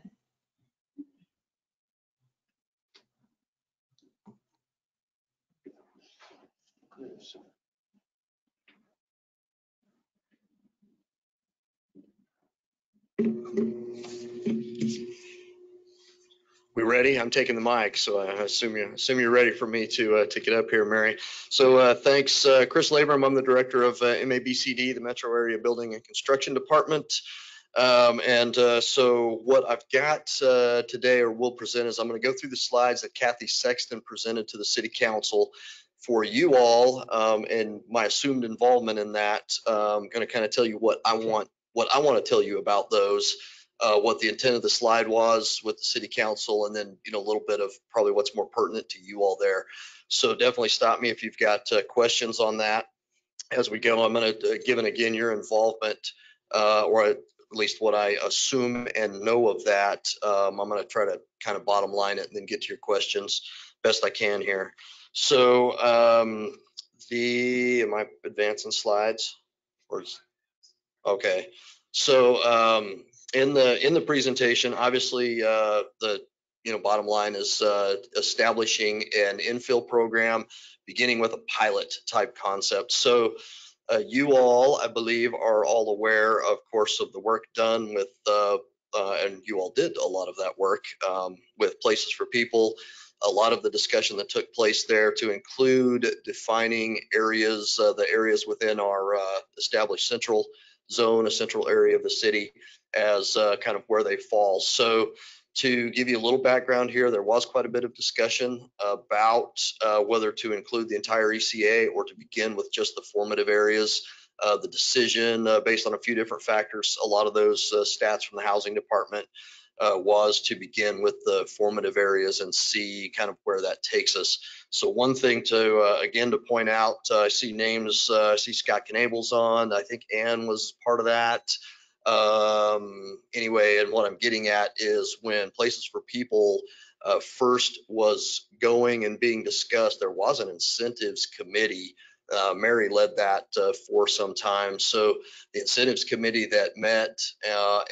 [SPEAKER 11] We ready? I'm taking the mic, so I assume you're ready for me to get up here, Mary. So thanks, Chris Labram. I'm the director of MABCD, the Metro Area Building and Construction Department. So what I've got today, or will present, is I'm going to go through the slides that Kathy Sexton presented to the City Council for you all, and my assumed involvement in that. I'm going to kind of tell you what I want to tell you about those. What the intent of the slide was with the City Council, and then, you know, a little bit of probably what's more pertinent to you all there. So definitely stop me if you've got questions on that as we go. I'm going to, given again your involvement, or at least what I assume and know of that, I'm going to try to kind of bottom line it and then get to your questions best I can here. So am I advancing slides? Okay. So in the presentation, obviously, the bottom line is establishing an infill program, beginning with a pilot type concept. So you all, I believe, are all aware, of course, of the work done with, and you all did a lot of that work with Places for People. A lot of the discussion that took place there to include defining areas, the areas within our established central zone, a central area of the city, as kind of where they fall. So to give you a little background here, there was quite a bit of discussion about whether to include the entire ECA or to begin with just the formative areas. The decision based on a few different factors, a lot of those stats from the housing department, was to begin with the formative areas and see kind of where that takes us. So one thing to, again, to point out, I see names, I see Scott Knable's on, I think Ann was part of that. Anyway, and what I'm getting at is when Places for People first was going and being discussed, there was an incentives committee. Mary led that for some time. So the incentives committee that met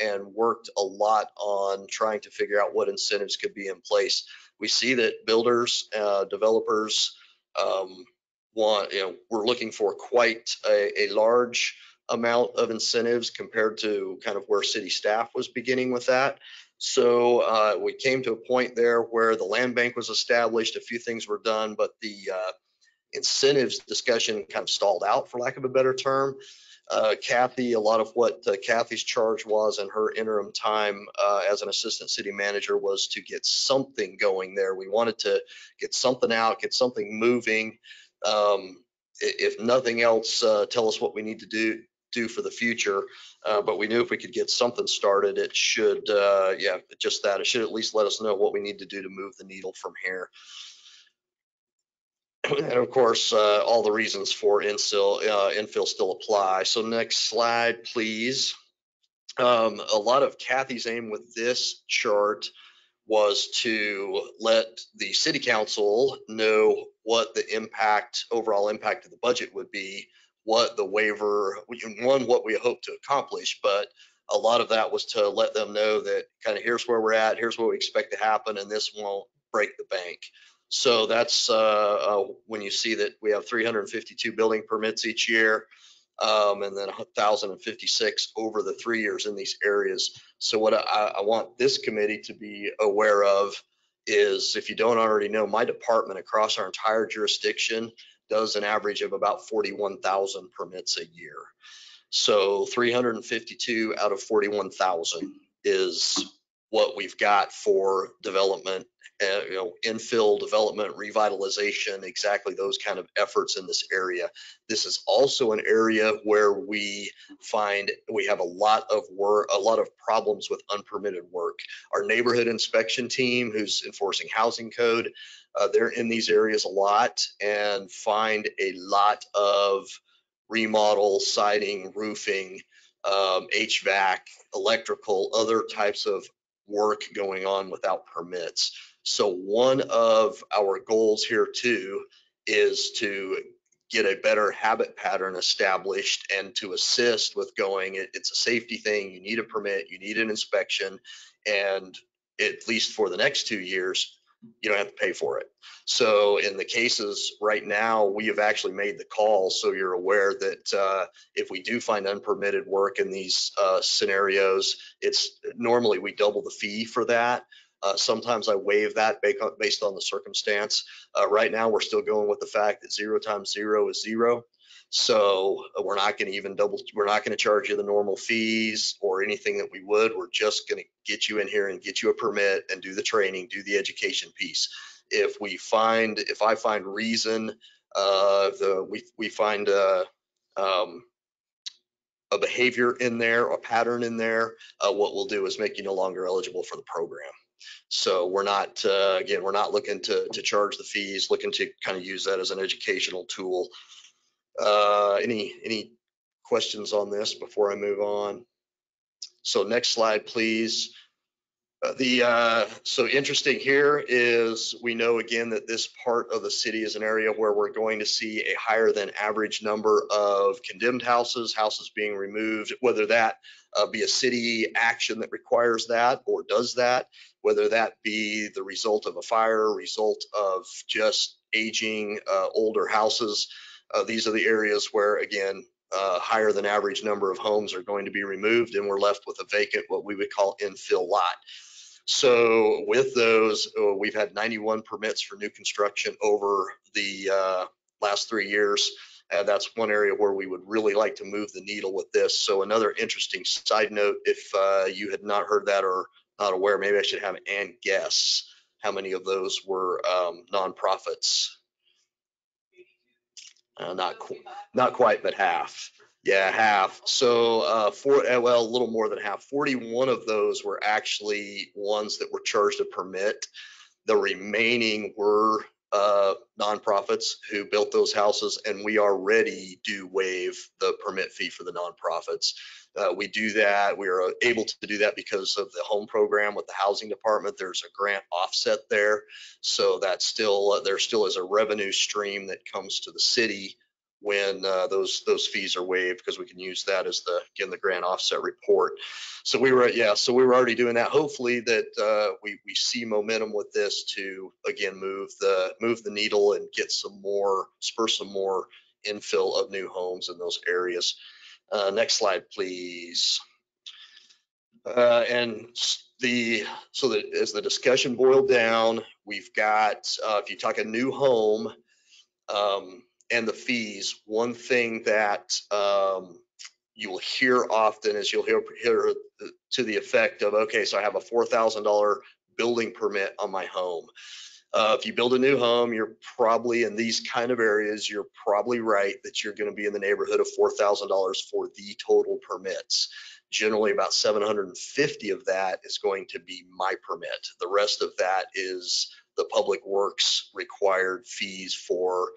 [SPEAKER 11] and worked a lot on trying to figure out what incentives could be in place. We see that builders, developers we're looking for quite a large amount of incentives compared to kind of where city staff was beginning with that. So we came to a point there where the land bank was established, a few things were done, but the incentives discussion kind of stalled out, for lack of a better term. Kathy, a lot of what Kathy's charge was in her interim time as an assistant city manager was to get something going there. We wanted to get something out, get something moving. If nothing else, tell us what we need to do for the future. But we knew if we could get something started, it should, just that. It should at least let us know what we need to do to move the needle from here. And of course, all the reasons for infill still apply. So next slide, please. A lot of Kathy's aim with this chart was to let the city council know what the overall impact of the budget would be, what the waiver, what we hope to accomplish, but a lot of that was to let them know that kind of here's where we're at, here's what we expect to happen, and this won't break the bank. So that's when you see that we have 352 building permits each year, and then 1,056 over the 3 years in these areas. So what I want this committee to be aware of is, if you don't already know, my department across our entire jurisdiction does an average of about 41,000 permits a year. So 352 out of 41,000 is what we've got for development, infill development, revitalization, exactly those kind of efforts in this area. This is also an area where we find we have a lot of work, a lot of problems with unpermitted work. Our neighborhood inspection team, who's enforcing housing code, they're in these areas a lot and find a lot of remodel, siding, roofing, HVAC, electrical, other types of work going on without permits. So one of our goals here too is to get a better habit pattern established and to assist with going, it's a safety thing, you need a permit, you need an inspection, and at least for the next 2 years, you don't have to pay for it. So in the cases right now, we have actually made the call, so you're aware that if we do find unpermitted work in these scenarios, it's normally we double the fee for that. Sometimes I waive that based on the circumstance. Right now, we're still going with the fact that 0 times 0 is 0. So we're not going to even we're not going to charge you the normal fees or anything that we would. We're just going to get you in here and get you a permit and do the training, do the education piece. If I find reason, we find a behavior in there, a pattern in there, what we'll do is make you no longer eligible for the program. So we're not, again, we're not looking to charge the fees, looking to kind of use that as an educational tool. Any questions on this before I move on? So next slide, please. So interesting here is we know again that this part of the city is an area where we're going to see a higher than average number of condemned houses being removed, whether that be a city action that requires that or does that, whether that be the result of a fire, result of just aging older houses. These are the areas where, again, higher than average number of homes are going to be removed, and we're left with a vacant, what we would call infill lot. So with those, we've had 91 permits for new construction over the last 3 years. That's one area where we would really like to move the needle with this. So another interesting side note, if you had not heard that or not aware, maybe I should have Ann guess how many of those were nonprofits. Not quite, but half. Yeah, half. So well, a little more than half. 41 of those were actually ones that were charged a permit. The remaining were nonprofits who built those houses, and we already do waive the permit fee for the nonprofits. We do that. We are able to do that because of the home program with the housing department. There's a grant offset there, so that's still there still is a revenue stream that comes to the city when those fees are waived, because we can use that as the grant offset report. So we were already doing that. Hopefully that we see momentum with this to again move the needle and get spur some more infill of new homes in those areas. Next slide, please. As the discussion boiled down, we've got if you talk a new home, and the fees, one thing that you will hear often is you'll hear to the effect of, okay, so I have a $4,000 building permit on my home. If you build a new home, you're probably in these kind of areas, you're probably right that you're going to be in the neighborhood of $4,000 for the total permits. Generally about 750 of that is going to be my permit. The rest of that is the public works required fees for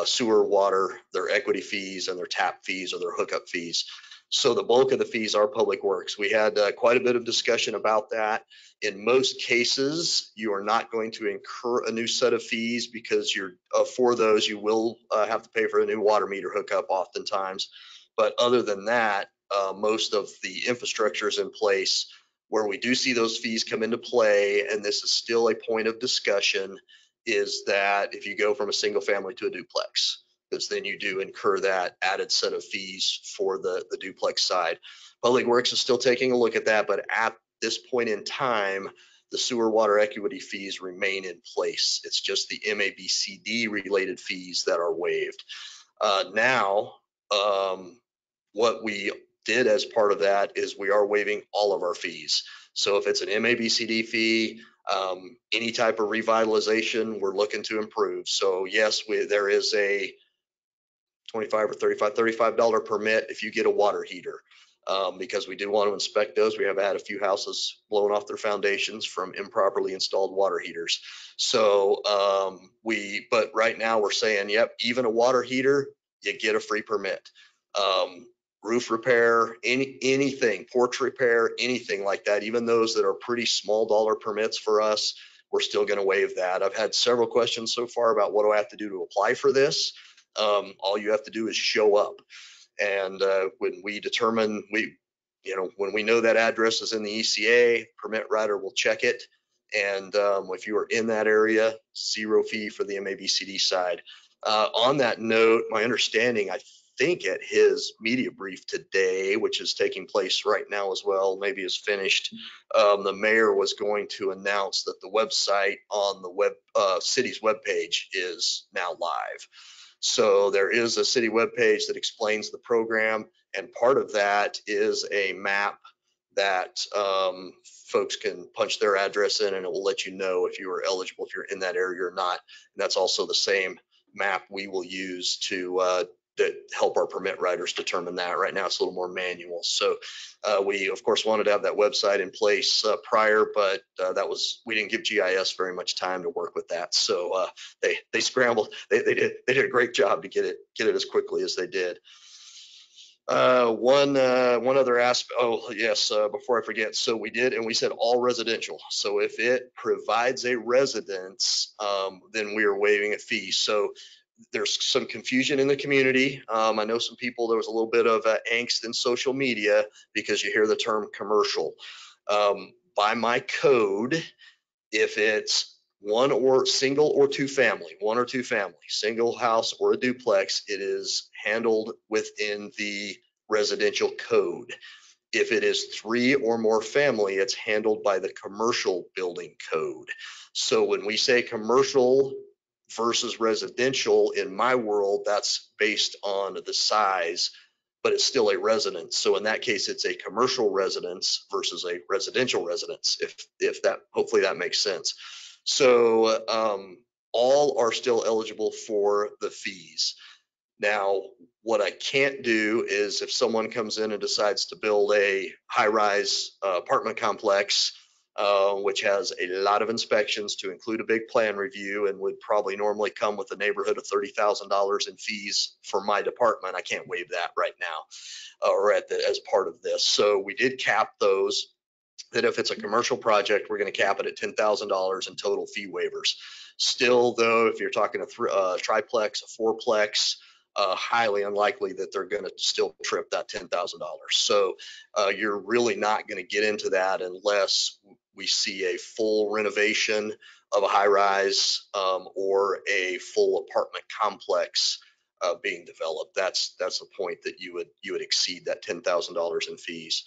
[SPEAKER 11] sewer, water, their equity fees and their tap fees or their hookup fees. So the bulk of the fees are public works. We had quite a bit of discussion about that. In most cases, you are not going to incur a new set of fees because you're for those, you will have to pay for a new water meter hookup oftentimes. But other than that, most of the infrastructure is in place. Where we do see those fees come into play, and this is still a point of discussion, is that if you go from a single family to a duplex, because then you do incur that added set of fees for the duplex side. Public Works is still taking a look at that, but at this point in time, the sewer water equity fees remain in place. It's just the MABCD related fees that are waived. Now, what we did as part of that is we are waiving all of our fees. So if it's an MABCD fee, any type of revitalization, we're looking to improve. So yes, there is a $25 or $35 permit if you get a water heater, because we do want to inspect those. We have had a few houses blown off their foundations from improperly installed water heaters. So but right now we're saying, yep, even a water heater, you get a free permit. Roof repair, anything, porch repair, anything like that, even those that are pretty small dollar permits for us, we're still going to waive that. I've had several questions so far about what do I have to do to apply for this. All you have to do is show up. And when we determine, when we know that address is in the ECA, permit writer will check it. And if you are in that area, 0 fee for the MABCD side. On that note, my understanding, I think at his media brief today, which is taking place right now as well, maybe is finished, the mayor was going to announce that the website on the city's webpage is now live. So there is a city webpage that explains the program, and part of that is a map that folks can punch their address in, and it will let you know if you are eligible, if you're in that area or not. And that's also the same map we will use to help our permit writers determine that. Right now it's a little more manual. So we of course wanted to have that website in place prior, but we didn't give GIS very much time to work with that. So they scrambled. They did a great job to get it as quickly as they did. One other aspect. Oh yes, before I forget. So we said all residential. So if it provides a residence, then we are waiving a fee. So there's some confusion in the community. I know some people, there was a little bit of angst in social media because you hear the term commercial. By my code, if it's one or two family, single house or a duplex, it is handled within the residential code. If it is 3 or more family, it's handled by the commercial building code. So when we say commercial versus residential, in my world, that's based on the size, but it's still a residence. So in that case, it's a commercial residence versus a residential residence, if that, hopefully that makes sense. So all are still eligible for the fees. Now, what I can't do is if someone comes in and decides to build a high-rise apartment complex, which has a lot of inspections to include a big plan review and would probably normally come with a neighborhood of $30,000 in fees for my department, I can't waive that right now as part of this. So we did cap those, that if it's a commercial project, we're going to cap it at $10,000 in total fee waivers. Still, though, if you're talking a triplex, a fourplex, highly unlikely that they're going to still trip that $10,000. So you're really not going to get into that unless we see a full renovation of a high rise or a full apartment complex being developed. That's the point that you would exceed that $10,000 in fees.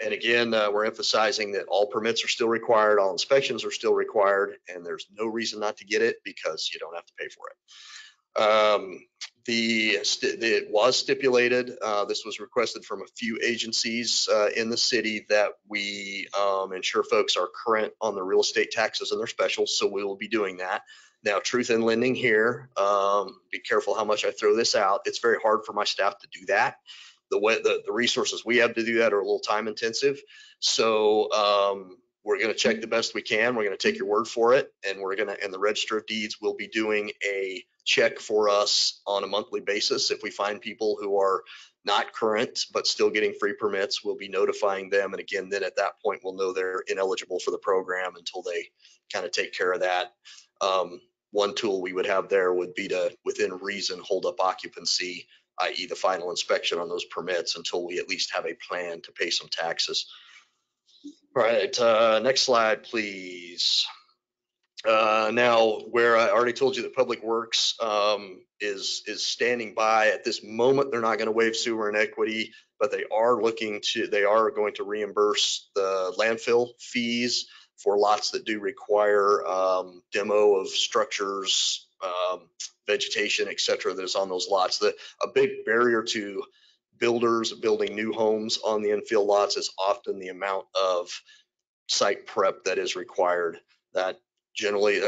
[SPEAKER 11] And again, we're emphasizing that all permits are still required, all inspections are still required, and there's no reason not to get it because you don't have to pay for it. It was stipulated, this was requested from a few agencies in the city, that we ensure folks are current on the real estate taxes and their specials, so we will be doing that. Now, truth in lending here, be careful how much I throw this out. It's very hard for my staff to do that. The resources we have to do that are a little time intensive. So we're going to check the best we can. We're going to take your word for it, and the Register of Deeds will be doing a check for us on a monthly basis. If we find people who are not current but still getting free permits, we'll be notifying them. And again, then at that point, we'll know they're ineligible for the program until they kind of take care of that. One tool we would have there would be to, within reason, hold up occupancy, i.e. the final inspection on those permits, until we at least have a plan to pay some taxes. All right, next slide, please. Now, where I already told you that Public Works is standing by at this moment, they're not going to waive sewer and equity, but they are going to reimburse the landfill fees for lots that do require demo of structures, vegetation, et cetera, that is on those lots. A big barrier to builders building new homes on the infill lots is often the amount of site prep that is required.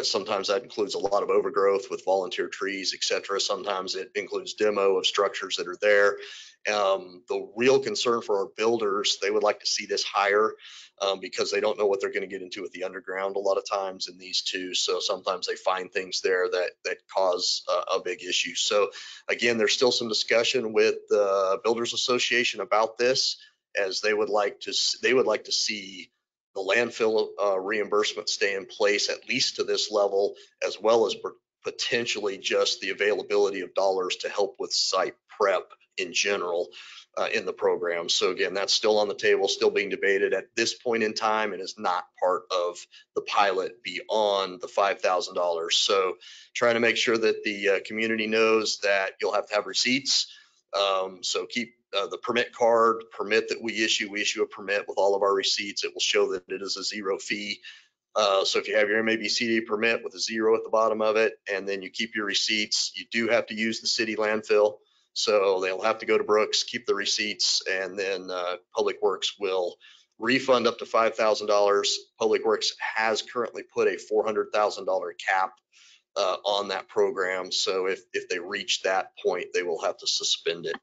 [SPEAKER 11] Sometimes that includes a lot of overgrowth with volunteer trees, et cetera. Sometimes it includes demo of structures that are there. The real concern for our builders, they would like to see this higher because they don't know what they're going to get into with the underground a lot of times in these two. So sometimes they find things there that cause a big issue. So again, there's still some discussion with the Builders Association about this, as they would like to see the landfill reimbursement stay in place at least to this level, as well as potentially just the availability of dollars to help with site prep in general in the program. So again, that's still on the table, still being debated at this point in time, and is not part of the pilot beyond the $5,000. So trying to make sure that the community knows that you'll have to have receipts. So keep the permit that we issue a permit with all of our receipts. It will show that it is a zero fee. So if you have your MABCD permit with a 0 at the bottom of it, and then you keep your receipts, you do have to use the city landfill. So they'll have to go to Brooks, keep the receipts, and then Public Works will refund up to $5,000. Public Works has currently put a $400,000 cap on that program. So if they reach that point, they will have to suspend it.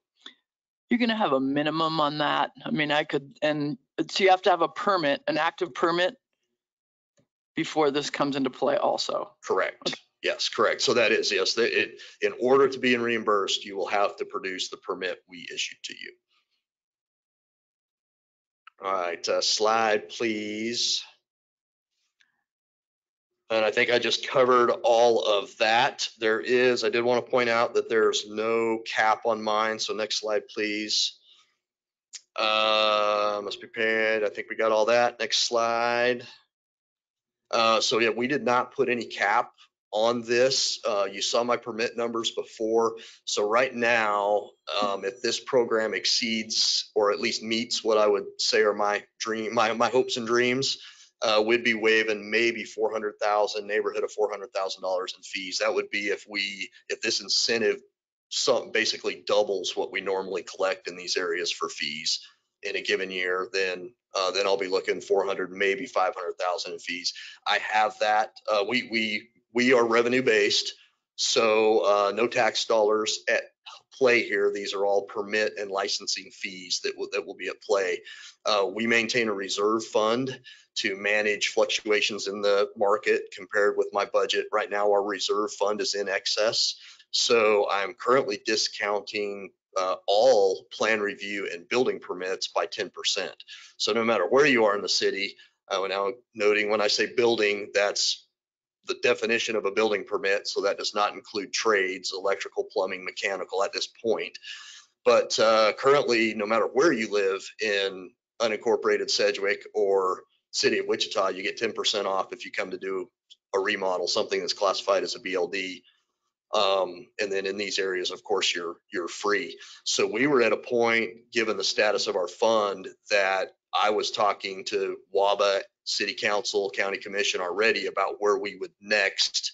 [SPEAKER 4] You're going to have a minimum on that. I mean, so you have to have a permit, an active permit, before this comes into play also.
[SPEAKER 11] Correct. Okay. Yes, correct. So that is, yes, in order to be reimbursed, you will have to produce the permit we issued to you. All right, slide, please. And I think I just covered all of that. I did want to point out that there's no cap on mine. So next slide, please. Must be paid. I think we got all that. Next slide. So yeah, we did not put any cap on this. You saw my permit numbers before. So right now, if this program exceeds or at least meets what I would say are my hopes and dreams, we'd be waiving maybe $400,000, neighborhood of $400,000 in fees. That would be if this incentive basically doubles what we normally collect in these areas for fees in a given year, then I'll be looking 400, maybe 500,000 in fees. I have that. We are revenue based, so no tax dollars at play here. These are all permit and licensing fees that will be at play. We maintain a reserve fund to manage fluctuations in the market. Compared with my budget right now, our reserve fund is in excess. So I'm currently discounting all plan review and building permits by 10%. So no matter where you are in the city, now noting when I say building, that's the definition of a building permit. So that does not include trades, electrical, plumbing, mechanical at this point. But currently, no matter where you live in unincorporated Sedgwick or city of Wichita, you get 10% off if you come to do a remodel, something that's classified as a BLD. And then in these areas, of course, you're free. So we were at a point, given the status of our fund, that I was talking to WABA, City Council, County Commission already about where we would next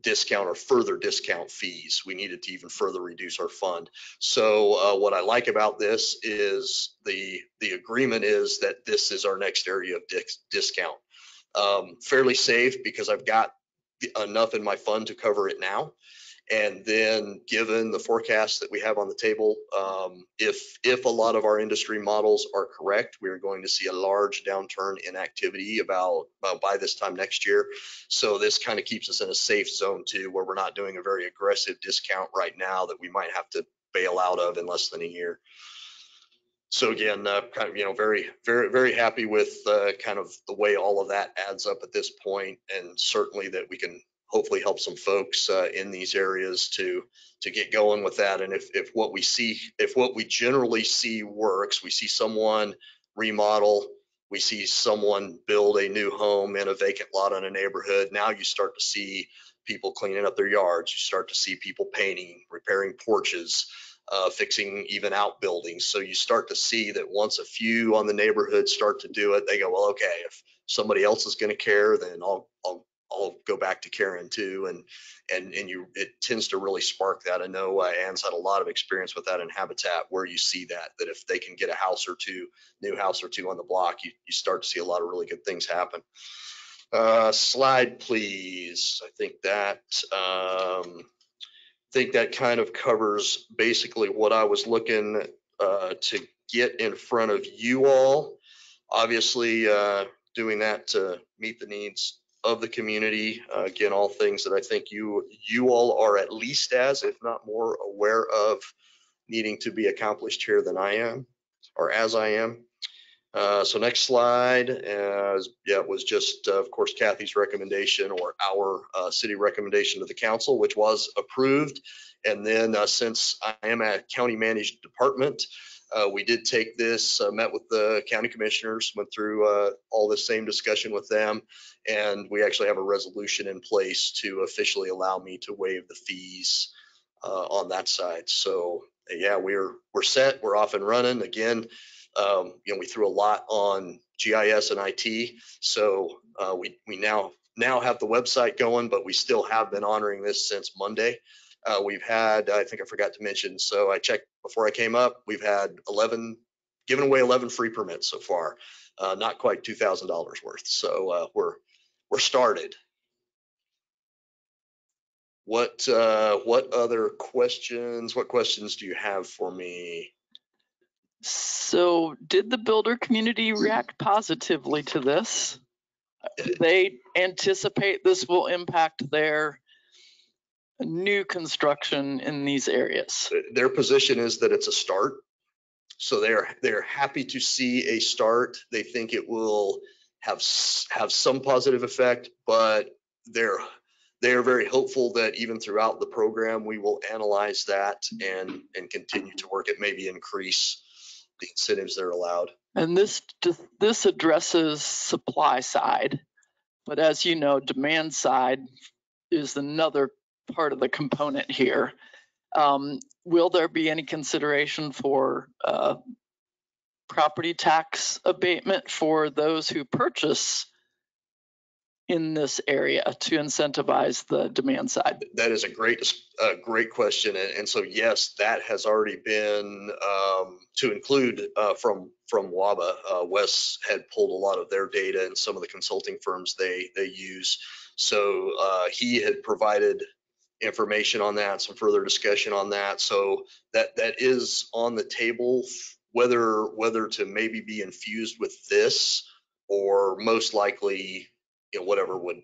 [SPEAKER 11] discount or further discount fees. We needed to even further reduce our fund. So what I like about this is the agreement is that this is our next area of discount. Fairly safe because I've got enough in my fund to cover it now. And then given the forecast that we have on the table, if a lot of our industry models are correct, we're going to see a large downturn in activity about by this time next year. So this kind of keeps us in a safe zone too, where we're not doing a very aggressive discount right now that we might have to bail out of in less than a year. So again, kind of, very happy with kind of the way all of that adds up at this point, and certainly that we can hopefully help some folks in these areas to get going with that. And if what we generally see works, we see someone remodel, we see someone build a new home in a vacant lot in a neighborhood. Now you start to see people cleaning up their yards. You start to see people painting, repairing porches, fixing even outbuildings. So you start to see that once a few on the neighborhood start to do it, they go, well, okay, if somebody else is going to care, then I'll go back to caring too. And it tends to really spark that. I know Ann's had a lot of experience with that in Habitat, where you see that if they can get a new house or two on the block, you start to see a lot of really good things happen. Slide, please. I think that kind of covers basically what I was looking to get in front of you all. Obviously, doing that to meet the needs of the community. Again, all things that I think you all are at least if not more aware of needing to be accomplished here than I am, or as I am. So next slide was just, of course, Kathy's recommendation, or our city recommendation to the council, which was approved. And then since I am a county managed department, we did take this, met with the county commissioners, went through all the same discussion with them, and we actually have a resolution in place to officially allow me to waive the fees on that side. So yeah, we're set, we're off and running. Again, we threw a lot on GIS and IT, so we now have the website going, but we still have been honoring this since Monday. We've had, I think I forgot to mention, so I checked before I came up, we've had given away 11 free permits so far, not quite $2,000 worth. So we're started. What other questions? What questions do you have for me?
[SPEAKER 4] So did the builder community react positively to this? Do they anticipate this will impact their new construction in these areas?
[SPEAKER 11] Their position is that it's a start. So they're happy to see a start. They think it will have some positive effect, but they are very hopeful that even throughout the program, we will analyze that and continue to work it, maybe increase the incentives that are allowed.
[SPEAKER 4] And this addresses supply side, but as you know, demand side is another part of the component here. Will there be any consideration for property tax abatement for those who purchase in this area to incentivize the demand side?
[SPEAKER 11] That is a great question. And so, yes, that has already been to include from WABA. Wes had pulled a lot of their data and some of the consulting firms they use. So he had provided information on that, some further discussion on that. So that is on the table, whether to maybe be infused with this, or most likely, whatever would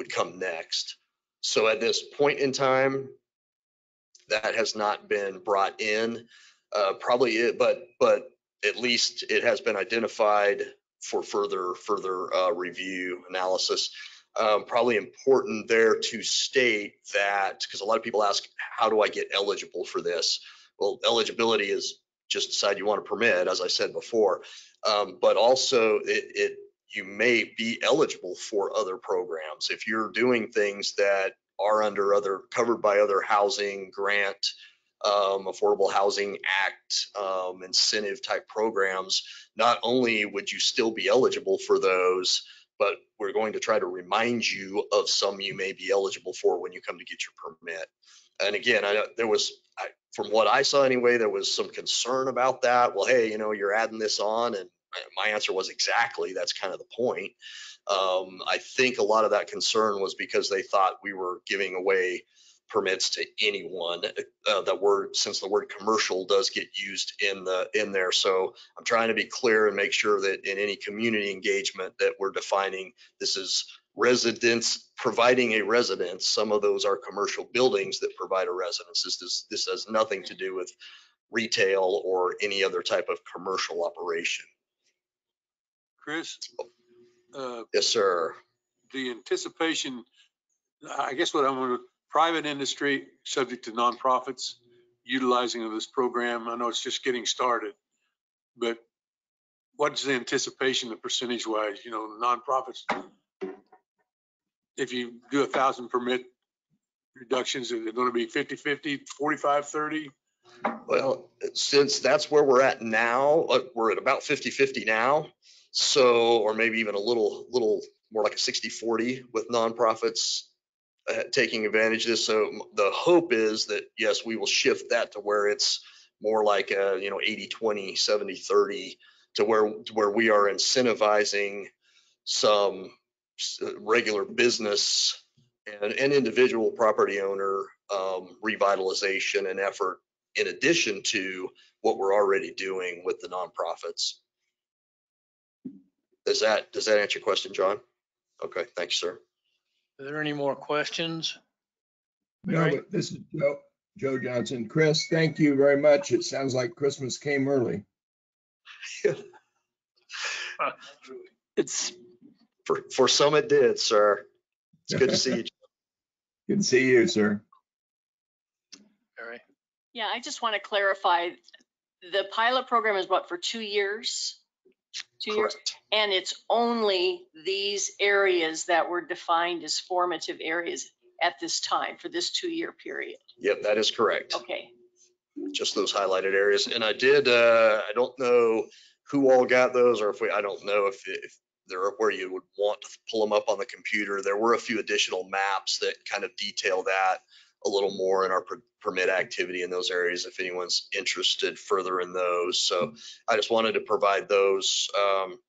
[SPEAKER 11] come next. So at this point in time, that has not been brought in, but at least it has been identified for further review analysis. Probably important there to state that, because a lot of people ask, how do I get eligible for this? Well, eligibility is just decide you want a permit, as I said before, but also you may be eligible for other programs if you're doing things that are covered by other housing grant, Affordable Housing Act, incentive type programs. Not only would you still be eligible for those, but we're going to try to remind you of some you may be eligible for when you come to get your permit. And again, from what I saw anyway, there was some concern about that. Well, hey, you're adding this on, and my answer was exactly, that's kind of the point. I think a lot of that concern was because they thought we were giving away permits to anyone. Since the word commercial does get used in there. So I'm trying to be clear and make sure that in any community engagement that we're defining, this is residents providing a residence. Some of those are commercial buildings that provide a residence. This has nothing to do with retail or any other type of commercial operation.
[SPEAKER 2] Chris?
[SPEAKER 11] Yes, sir.
[SPEAKER 2] The anticipation, I guess what I'm going to, private industry subject to nonprofits utilizing of this program. I know it's just getting started, but what's the anticipation, the percentage wise, nonprofits? If you do 1,000 permit reductions, is it going to be 50-50, 45-30?
[SPEAKER 11] Well, since that's where we're at now, we're at about 50-50 now. So, or maybe even a little more like a 60-40 with nonprofits taking advantage of this. So the hope is that, yes, we will shift that to where it's more like a, 80-20, 70-30, to where we are incentivizing some regular business and individual property owner revitalization and effort, in addition to what we're already doing with the nonprofits. Does that answer your question, John? Okay, thanks, sir.
[SPEAKER 3] Are there any more questions?
[SPEAKER 5] No, but this is Joe Johnson. Chris, thank you very much. It sounds like Christmas came early.
[SPEAKER 4] It's
[SPEAKER 11] For some it did, sir. It's good to see you.
[SPEAKER 5] Good to see you, sir.
[SPEAKER 3] All right.
[SPEAKER 12] Yeah, I just want to clarify, the pilot program is what, for 2 years? 2 years?
[SPEAKER 11] Correct.
[SPEAKER 12] And it's only these areas that were defined as formative areas at this time for this 2-year period.
[SPEAKER 11] Yep, that is correct.
[SPEAKER 12] Okay.
[SPEAKER 11] Just those highlighted areas. And I did, I don't know who all got those, or I don't know if they're where you would want to pull them up on the computer. There were a few additional maps that kind of detail that a little more in our permit activity in those areas, if anyone's interested further in those. So I just wanted to provide those.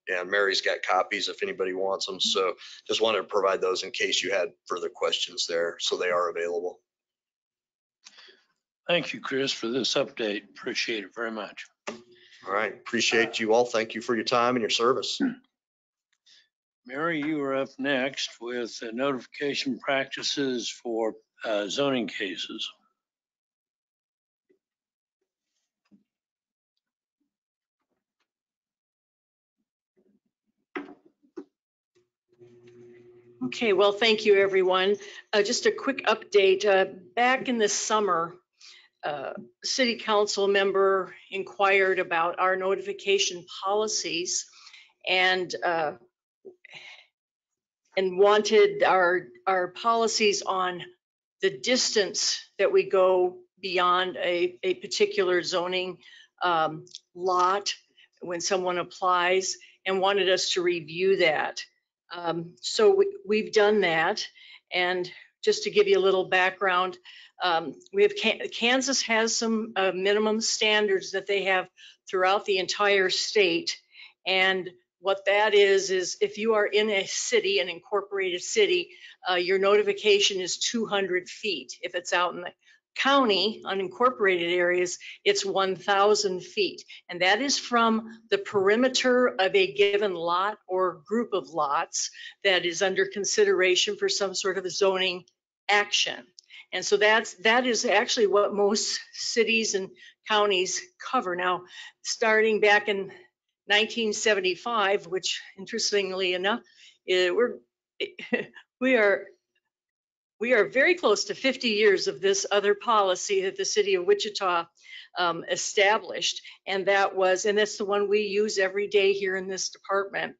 [SPEAKER 11] And Mary's got copies if anybody wants them. So just wanted to provide those in case you had further questions there. So they are available.
[SPEAKER 3] Thank you, Chris, for this update. Appreciate it very much.
[SPEAKER 11] All right. Appreciate you all. Thank you for your time and your service.
[SPEAKER 3] Mary, you are up next with notification practices for zoning cases.
[SPEAKER 12] Okay, well, thank you, everyone. Just a quick update. Back in the summer, City Council member inquired about our notification policies and wanted our policies on the distance that we go beyond a particular zoning lot when someone applies, and wanted us to review that. So we've done that. And just to give you a little background, we have Kansas has some minimum standards that they have throughout the entire state. And what that is if you are in a city, an incorporated city, your notification is 200 feet. If it's out in the county, unincorporated areas, it's 1,000 feet. And that is from the perimeter of a given lot or group of lots that is under consideration for some sort of zoning action. And so that is actually what most cities and counties cover. Now, starting back in 1975, which interestingly enough, we are very close to 50 years of this other policy that the city of Wichita established, and that's the one we use every day here in this department.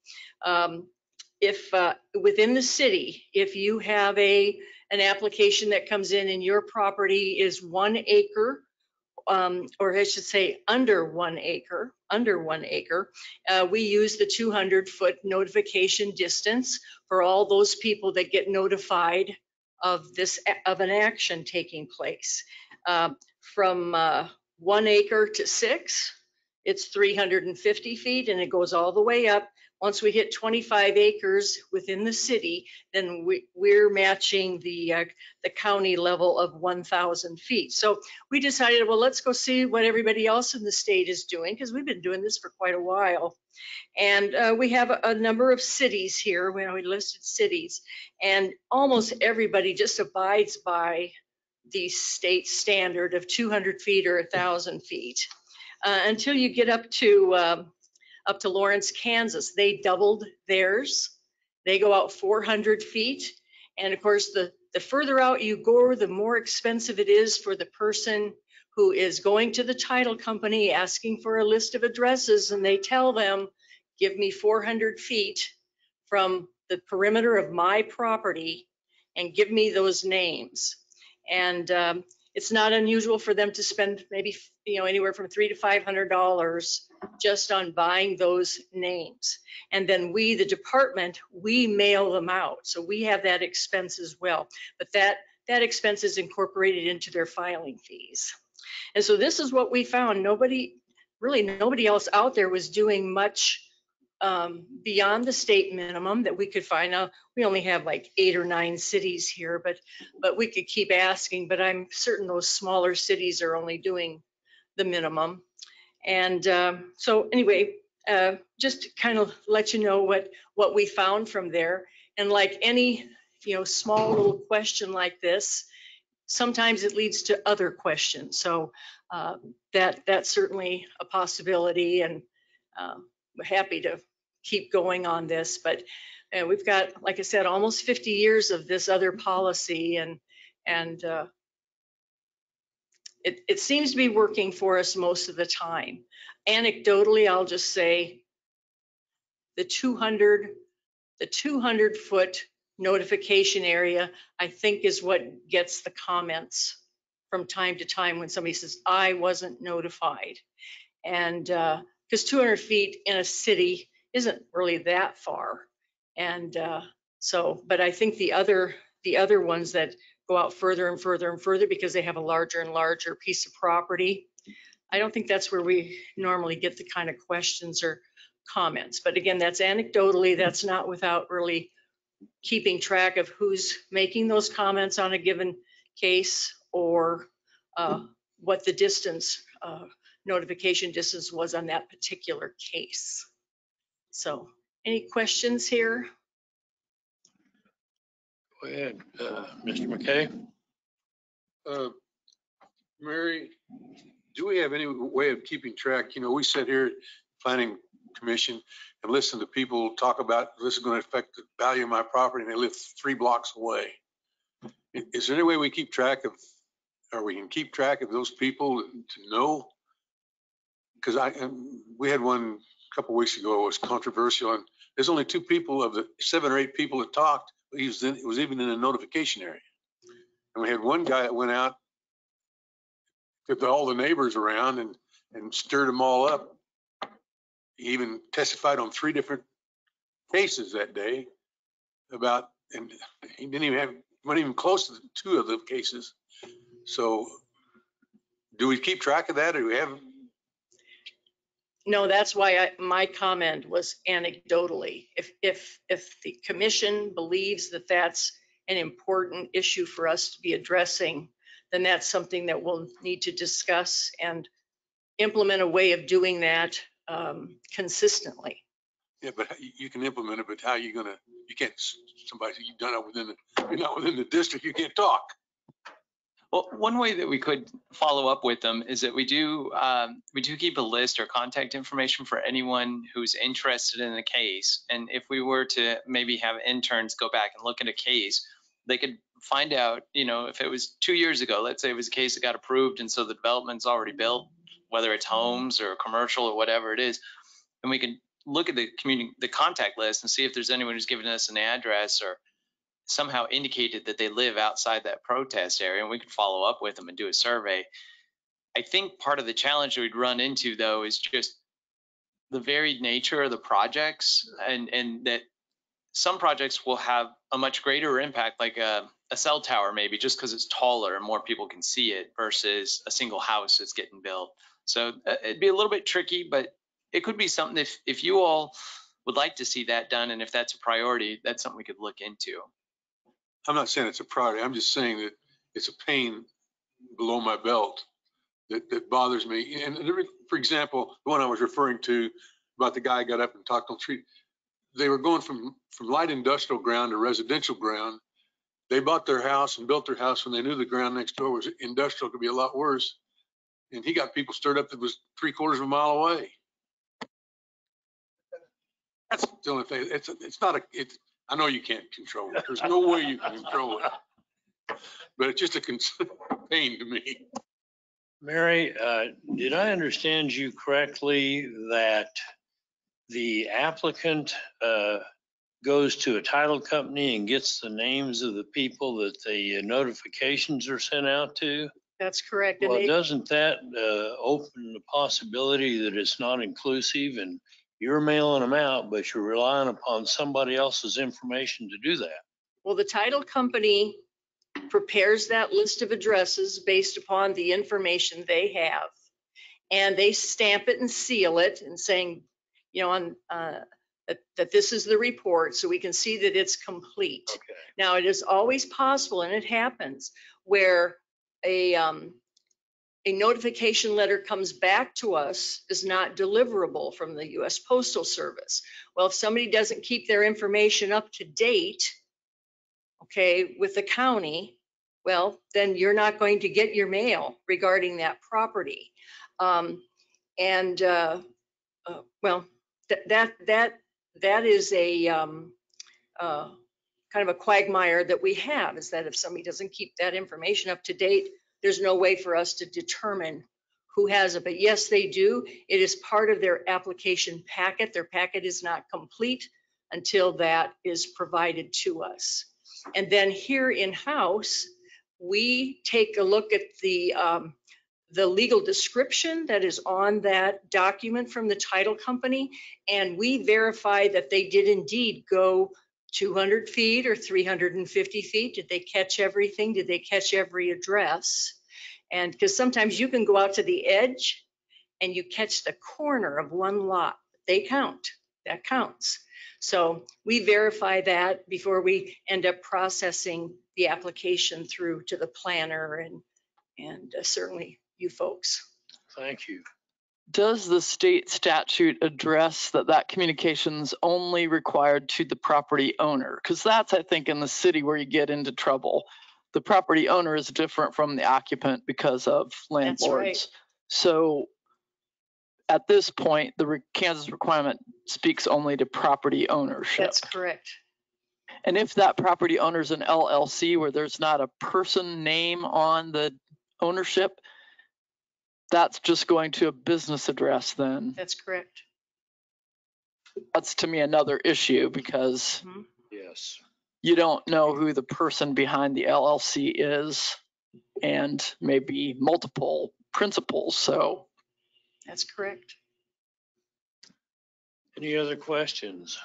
[SPEAKER 12] If within the city, if you have an application that comes in and your property is 1 acre or I should say under 1 acre, we use the 200-foot notification distance for all those people that get notified of an action taking place. From 1 acre to 6, it's 350 feet, and it goes all the way up. Once we hit 25 acres within the city, then we're matching the county level of 1,000 feet. So we decided, well, let's go see what everybody else in the state is doing, because we've been doing this for quite a while. And we have a number of cities here. We listed cities, and almost everybody just abides by the state standard of 200 feet or 1,000 feet. Until you get up to Lawrence, Kansas. They doubled theirs. They go out 400 feet. And of course, the further out you go, the more expensive it is for the person who is going to the title company asking for a list of addresses, and they tell them, give me 400 feet from the perimeter of my property and give me those names. And it's not unusual for them to spend maybe anywhere from $300 to $500 just on buying those names. And then we, the department, we mail them out. So we have that expense as well. But that expense is incorporated into their filing fees. And so this is what we found. Nobody else out there was doing much beyond the state minimum that we could find. Now, we only have like 8 or 9 cities here, but we could keep asking, but I'm certain those smaller cities are only doing the minimum. And so anyway, just to kind of let you know what we found from there. And like any small little question like this, sometimes it leads to other questions. So that's certainly a possibility, and we're happy to keep going on this. But we've got, like I said, almost 50 years of this other policy, and it seems to be working for us most of the time. Anecdotally, I'll just say the 200-foot notification area, I think, is what gets the comments from time to time when somebody says, I wasn't notified. And because 200 feet in a city isn't really that far. And but I think the other ones that go out further and further and further because they have a larger and larger piece of property, I don't think that's where we normally get the kind of questions or comments. But again, that's anecdotally, that's not without really keeping track of who's making those comments on a given case, or what the distance, notification distance was on that particular case. So any questions here?
[SPEAKER 3] Go ahead, Mr. McKay.
[SPEAKER 2] Mary, do we have any way of keeping track? We sit here, planning commission, and listen to people talk about this is going to affect the value of my property, and they live 3 blocks away. Is there any way we keep track of, or we can keep track of those people to know? Because we had one a couple of weeks ago. It was controversial, and there's only 2 people of the 7 or 8 people that talked. It was even in a notification area, and we had one guy that went out with all the neighbors around and stirred them all up. He even testified on 3 different cases that day about, and he wasn't even close to 2 of the cases. So do we keep track of that, or do we have?
[SPEAKER 12] No, that's why my comment was anecdotally. If the commission believes that that's an important issue for us to be addressing, then that's something that we'll need to discuss and implement a way of doing that consistently.
[SPEAKER 2] Yeah, but you can implement it, but how are you gonna? You can't. Somebody, you're not within the district. You can't talk.
[SPEAKER 10] Well, one way that we could follow up with them is that we do keep a list or contact information for anyone who's interested in the case. And if we were to maybe have interns go back and look at a case, they could find out, if it was 2 years ago, let's say it was a case that got approved and so the development's already built, whether it's homes or commercial or whatever it is, and we can look at the contact list and see if there's anyone who's given us an address or somehow indicated that they live outside that protest area, and we could follow up with them and do a survey. I think part of the challenge we'd run into though is just the varied nature of the projects, and that some projects will have a much greater impact, like a cell tower maybe, just because it's taller and more people can see it versus a single house that's getting built. So it'd be a little bit tricky, but it could be something if you all would like to see that done, and if that's a priority, that's something we could look into.
[SPEAKER 2] I'm not saying it's a priority. I'm just saying that it's a pain below my belt that bothers me. And for example, the one I was referring to about the guy got up and talked on the street. They were going from light industrial ground to residential ground. They bought their house and built their house when they knew the ground next door was industrial, could be a lot worse. And he got people stirred up that was 3/4 of a mile away. That's the only thing. It's not a, I know you can't control it. There's no way you can control it. But it's just a pain to me.
[SPEAKER 3] Mary, did I understand you correctly that the applicant goes to a title company and gets the names of the people that the notifications are sent out to?
[SPEAKER 12] That's correct. And
[SPEAKER 3] Well,
[SPEAKER 12] they,
[SPEAKER 3] doesn't that open the possibility that it's not inclusive and you're mailing them out, but you're relying upon somebody else's information to do that?
[SPEAKER 12] well, the title company prepares that list of addresses based upon the information they have. And they stamp it and seal it and saying, you know, on that this is the report, so we can see that it's complete.
[SPEAKER 3] Okay.
[SPEAKER 12] Now, it is always possible, and it happens, where a notification letter comes back to us is not deliverable from the U.S. Postal Service. Well, if somebody doesn't keep their information up to date, okay, with the county, well, then you're not going to get your mail regarding that property. Well, that is a kind of a quagmire that we have, is that if somebody doesn't keep that information up to date, there's no way for us to determine who has it. But yes, they do. It is part of their application packet. Their packet is not complete until that is provided to us. And then here in-house, we take a look at the legal description that is on that document from the title company, and we verify that they did indeed go 200 feet or 350 feet. Did they catch everything? Did they catch every address? And because sometimes you can go out to the edge and you catch the corner of one lot. They count. That counts. So we verify that before we end up processing the application through to the planner and certainly you folks.
[SPEAKER 3] Thank you.
[SPEAKER 4] Does the state statute address that communication's only required to the property owner? Because that's, I think, in the city where you get into trouble. The property owner is different from the occupant because of landlords.
[SPEAKER 12] That's right.
[SPEAKER 4] So at this point, the Kansas requirement speaks only to property ownership.
[SPEAKER 12] That's correct.
[SPEAKER 4] And if that property owner is an LLC where there's not a person name on the ownership, that's just going to a business address then.
[SPEAKER 12] That's correct.
[SPEAKER 4] That's to me another issue because
[SPEAKER 3] Yes.
[SPEAKER 4] you don't know who the person behind the LLC is and maybe multiple principals. So
[SPEAKER 12] that's correct.
[SPEAKER 3] Any other questions?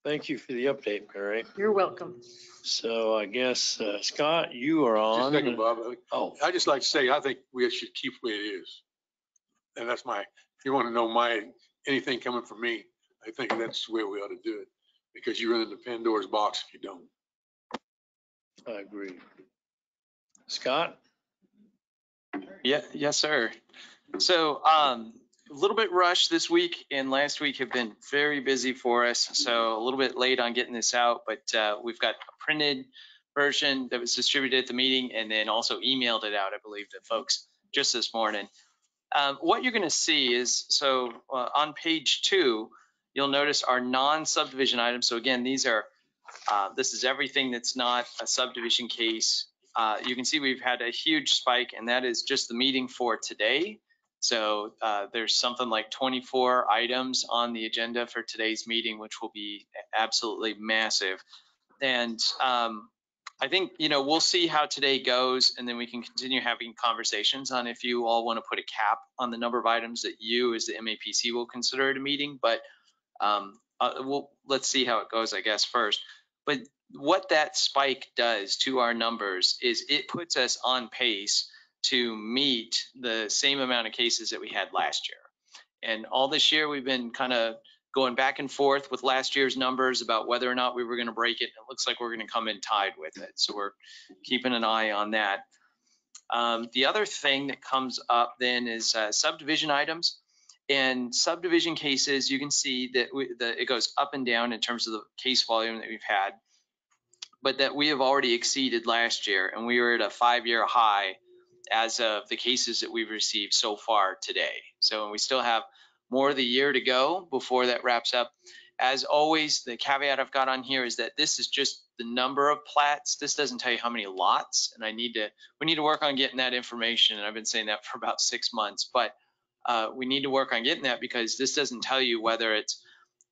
[SPEAKER 3] Thank you for the update, Mary.
[SPEAKER 12] You're welcome.
[SPEAKER 3] So I guess, Scott, you are on.
[SPEAKER 2] Just a second, Bob.
[SPEAKER 3] Oh,
[SPEAKER 2] I just like to say, I think we should keep the way it is. And that's if you want to know anything coming from me, I think that's the way we ought to do it, because you run into Pandora's box if you don't.
[SPEAKER 3] I agree. Scott?
[SPEAKER 10] Yeah, yes, sir. So a little bit rushed this week and last week have been very busy for us. So a little bit late on getting this out, but we've got a printed version that was distributed at the meeting and then also emailed it out, I believe, to folks just this morning. What you're going to see is, so on page 2, you'll notice our non-subdivision items. So again, these are, this is everything that's not a subdivision case. You can see we've had a huge spike, and that is just the meeting for today. So there's something like 24 items on the agenda for today's meeting, which will be absolutely massive. And I think, we'll see how today goes, and then we can continue having conversations on if you all want to put a cap on the number of items that you as the MAPC will consider at a meeting. But let's see how it goes, I guess, first. But what that spike does to our numbers is it puts us on pace to meet the same amount of cases that we had last year. And all this year, we've been kind of going back and forth with last year's numbers about whether or not we were going to break it. It looks like we're going to come in tied with it. So we're keeping an eye on that. The other thing that comes up then is subdivision items. And subdivision cases, you can see that it goes up and down in terms of the case volume that we've had, but that we have already exceeded last year, and we were at a 5-year high as of the cases that we've received so far today. So we still have more of the year to go before that wraps up. As always, the caveat I've got on here is that this is just the number of plats. This doesn't tell you how many lots, and we need to work on getting that information. And I've been saying that for about 6 months, but we need to work on getting that, because this doesn't tell you whether it's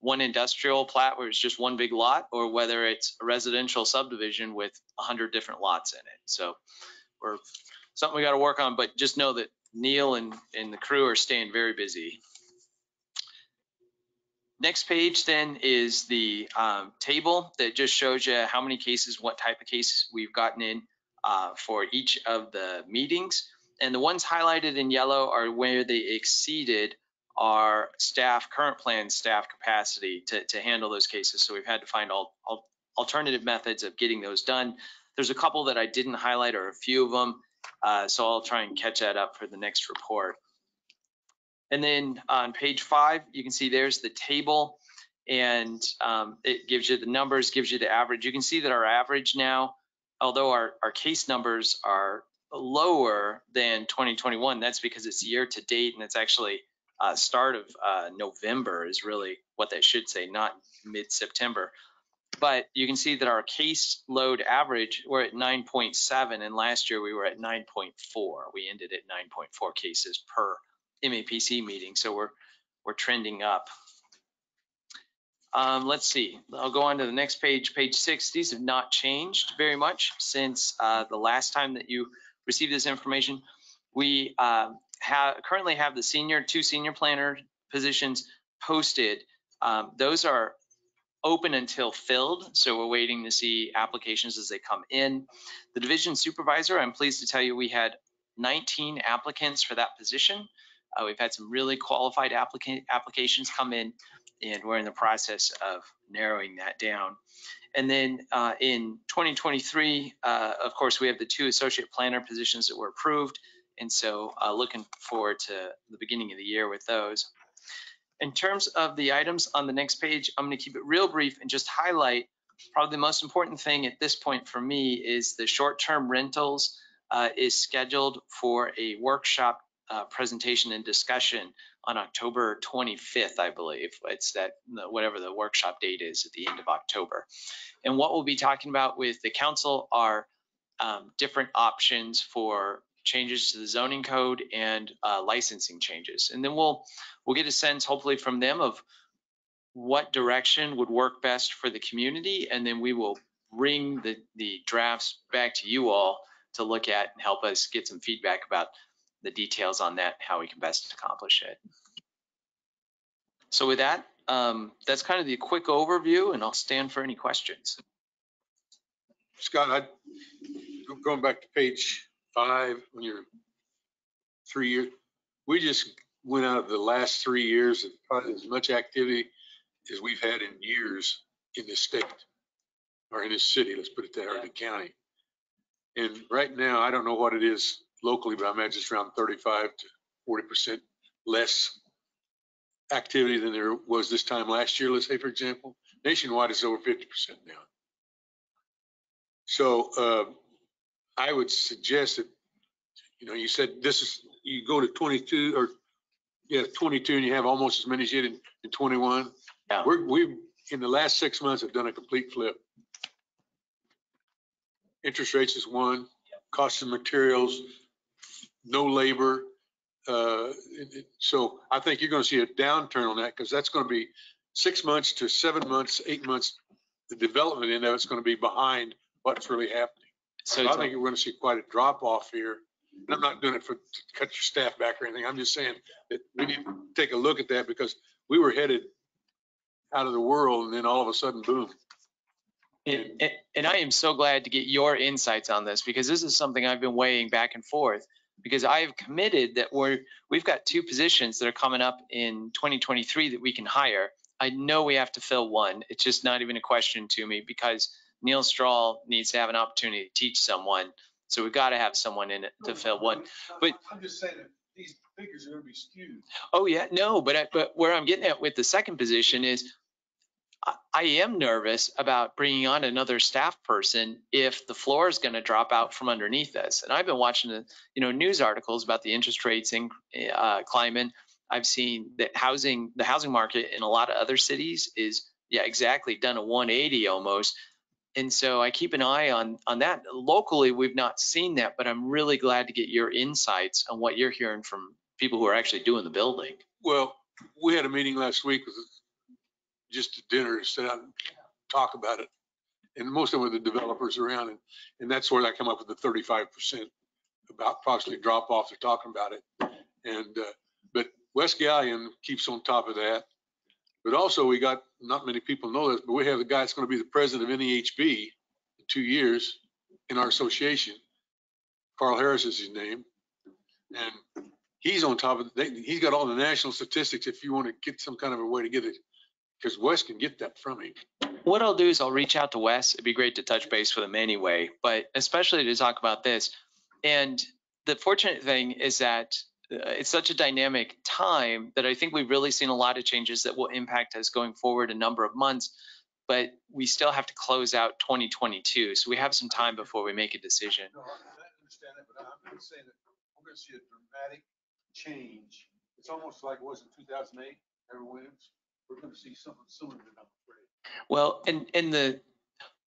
[SPEAKER 10] one industrial plat where it's just one big lot, or whether it's a residential subdivision with 100 different lots in it. So we're something we got to work on, but just know that Neil and the crew are staying very busy. Next page then is the table that just shows you how many cases, what type of cases we've gotten in for each of the meetings. And the ones highlighted in yellow are where they exceeded our current plan staff capacity to handle those cases. So we've had to find alternative methods of getting those done. There's a couple that I didn't highlight, or a few of them. So I'll try and catch that up for the next report. And then on page 5, you can see there's the table, and it gives you the numbers, gives you the average. You can see that our average now, although our case numbers are lower than 2021, that's because it's year to date, and it's actually start of November is really what that should say, not mid-September. But you can see that our case load average, we're at 9.7, and last year we were at 9.4. We ended at 9.4 cases per MAPC meeting, so we're trending up. Let's see, I'll go on to the next page, page 6. These have not changed very much since the last time that you received this information. We currently have the 2 senior planner positions posted. Those are open until filled, so we're waiting to see applications as they come in. The division supervisor, I'm pleased to tell you we had 19 applicants for that position. We've had some really qualified applications come in, and we're in the process of narrowing that down. And then in 2023, of course, we have the 2 associate planner positions that were approved, and so looking forward to the beginning of the year with those. In terms of the items on the next page, I'm going to keep it real brief and just highlight probably the most important thing at this point for me is the short-term rentals is scheduled for a workshop presentation and discussion on October 25th, I believe. It's whatever the workshop date is at the end of October. And what we'll be talking about with the council are different options for changes to the zoning code and licensing changes. And then we'll get a sense, hopefully from them, of what direction would work best for the community. And then we will bring the drafts back to you all to look at and help us get some feedback about the details on that, how we can best accomplish it. So with that, that's kind of the quick overview, and I'll stand for any questions.
[SPEAKER 2] Scott, going back to page 5, when you're 3 years, we just went out of the last 3 years of probably as much activity as we've had in years in this state, or in this city, let's put it that, or in the county. And right now, I don't know what it is locally, but I imagine it's around 35 to 40% less activity than there was this time last year, let's say, for example. Nationwide, it's over 50% now. So I would suggest that, you said you go to 22, or 22, and you have almost as many as you did in 21.
[SPEAKER 10] Yeah.
[SPEAKER 2] We've in the last 6 months have done a complete flip. Interest rates is one, cost of materials, no labor. So I think you're going to see a downturn on that, because that's going to be 6 months to 7 months, 8 months. The development end of it's going to be behind what's really happening.
[SPEAKER 10] So
[SPEAKER 2] I
[SPEAKER 10] it's
[SPEAKER 2] think we're going to see quite a drop off here. And I'm not doing it to cut your staff back or anything. I'm just saying that we need to take a look at that because we were headed out of the world and then all of a sudden, boom.
[SPEAKER 10] And I am so glad to get your insights on this because this is something I've been weighing back and forth because I have committed that we've got 2 positions that are coming up in 2023 that we can hire. I know we have to fill one. It's just not even a question to me because Neil Strahl needs to have an opportunity to teach someone. So we've got to have someone in it to fill one. But
[SPEAKER 2] I'm just saying that these figures are going to be skewed.
[SPEAKER 10] oh yeah, no, but where I'm getting at with the second position is I am nervous about bringing on another staff person if the floor is going to drop out from underneath us. And I've been watching the news articles about the interest rates climbing. I've seen that the housing market in a lot of other cities is exactly done a 180 almost. And so I keep an eye on that. Locally, we've not seen that, but I'm really glad to get your insights on what you're hearing from people who are actually doing the building.
[SPEAKER 2] Well, we had a meeting last week with just a dinner to sit down and talk about it. And most of them were the developers around. And that's where I come up with the 35% about possibly drop off. They're talking about it. And, but West Gallion keeps on top of that. But also we got, not many people know this, but we have the guy that's going to be the president of NEHB in 2 years in our association. Carl Harris is his name. And he's on top of it. He's got all the national statistics if you want to get some kind of a way to get it, because Wes can get that from him.
[SPEAKER 10] What I'll do is I'll reach out to Wes. It'd be great to touch base with him anyway, but especially to talk about this. And the fortunate thing is that it's such a dynamic time that I think we've really seen a lot of changes that will impact us going forward a number of months, but we still have to close out 2022. So we have some time before we make a decision.
[SPEAKER 2] No, I understand that, but I'm going to say that we're going to see a dramatic change. It's almost like it was in 2008, Ever Williams. We're going to see something similar to that, I'm afraid.
[SPEAKER 10] Well, and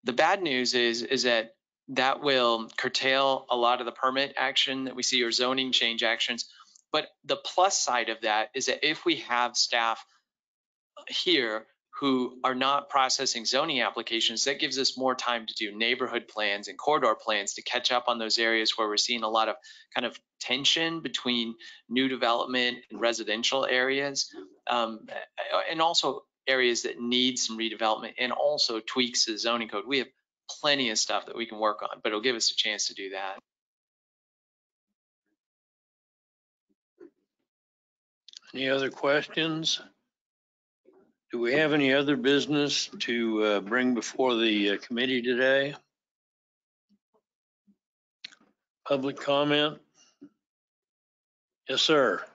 [SPEAKER 10] the bad news is that will curtail a lot of the permit action that we see or zoning change actions. But the plus side of that is that if we have staff here who are not processing zoning applications, that gives us more time to do neighborhood plans and corridor plans to catch up on those areas where we're seeing a lot of kind of tension between new development and residential areas, and also areas that need some redevelopment and also tweaks to the zoning code. We have plenty of stuff that we can work on, but it'll give us a chance to do that.
[SPEAKER 3] Any other questions? Do we have any other business to bring before the committee today? Public comment? Yes, sir.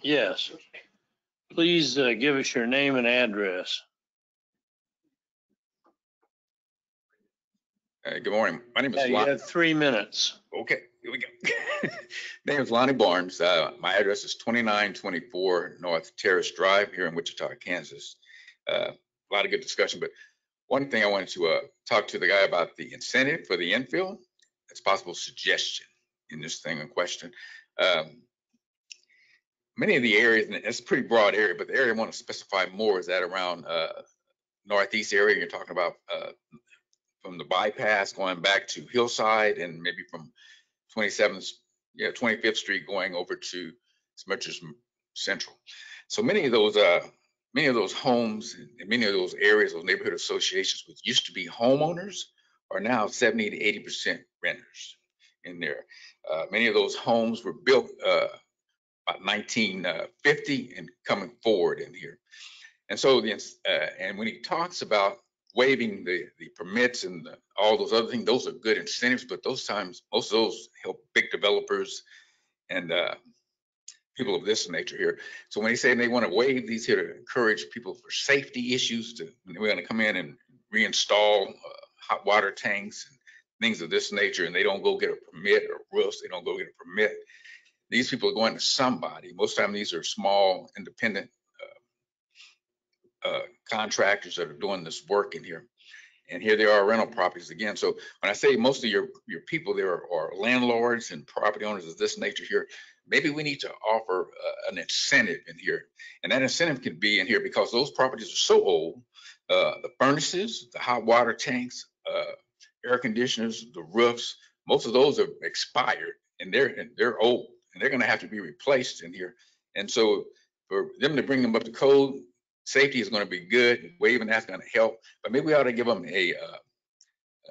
[SPEAKER 3] Yes. Please give us your name and address.
[SPEAKER 13] Good morning. My name is
[SPEAKER 3] You have 3 minutes.
[SPEAKER 13] Okay, here we go. Name is Lonnie Barnes. My address is 2924 North Terrace Drive here in Wichita, Kansas. A lot of good discussion, but one thing I wanted to talk to the guy about the incentive for the infill. It's a possible suggestion in this thing in question. Many of the areas, and it's a pretty broad area, but the area I want to specify more is that around northeast area. You're talking about from the bypass going back to Hillside and maybe from 25th Street going over to Smithers Central. So many of those homes and many of those areas, those neighborhood associations, which used to be homeowners, are now 70 to 80% renters in there. Many of those homes were built about 1950 and coming forward in here. And so, and when he talks about waiving the permits and all those other things, those are good incentives, but most of those help big developers and people of this nature here. So when they say they want to waive these here to encourage people for safety issues, we're going to come in and reinstall hot water tanks and things of this nature, and they don't go get a permit, or roofs, they don't go get a permit. These people are going to somebody. Most of the time, these are small, independent contractors that are doing this work in here. And here there are rental properties again. So when I say most of your people there are landlords and property owners of this nature here, maybe we need to offer an incentive in here. And that incentive could be in here because those properties are so old, the furnaces, the hot water tanks air conditioners, the roofs, most of those are expired and they're old and they're going to have to be replaced in here. And so for them to bring them up to code, safety is going to be good. Waiving that's going to help, but maybe we ought to give them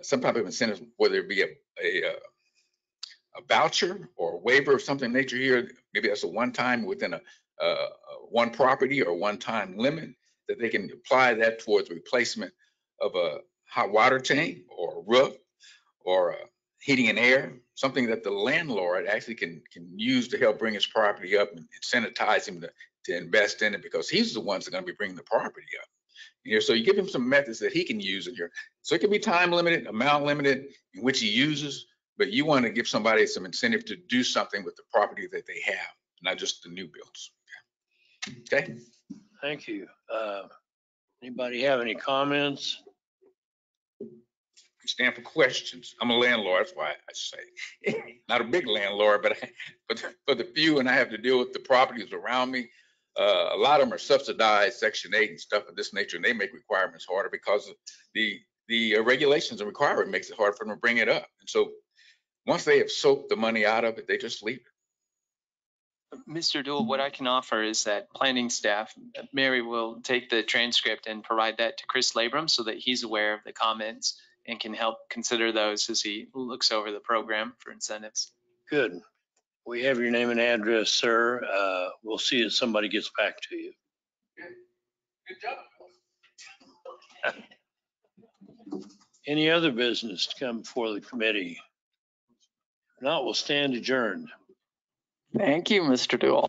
[SPEAKER 13] some type of incentive, whether it be a voucher or a waiver of something nature here. Maybe that's a one-time within a one property or one-time limit that they can apply that towards replacement of a hot water tank or a roof or heating and air, something that the landlord actually can use to help bring his property up and incentivize him to invest in it, because he's the ones that are going to be bringing the property up. You know, so you give him some methods that he can use in here. So it can be time limited, amount limited in which he uses, but you want to give somebody some incentive to do something with the property that they have, not just the new builds. Okay.
[SPEAKER 3] Thank you. Anybody have any comments?
[SPEAKER 13] Stand for questions. I'm a landlord, that's why I say. Not a big landlord, but for the few, and I have to deal with the properties around me. A lot of them are subsidized Section 8 and stuff of this nature, and they make requirements harder because of the regulations and requirement makes it hard for them to bring it up. And so once they have soaked the money out of it, they just leave it.
[SPEAKER 10] Mr. Duell, what I can offer is that planning staff, Mary will take the transcript and provide that to Chris Labrum so that he's aware of the comments and can help consider those as he looks over the program for incentives.
[SPEAKER 3] Good. We have your name and address, sir. We'll see if somebody gets back to you.
[SPEAKER 13] Good job.
[SPEAKER 3] Any other business to come before the committee? If not, we'll stand adjourned.
[SPEAKER 4] Thank you, Mr. Duell.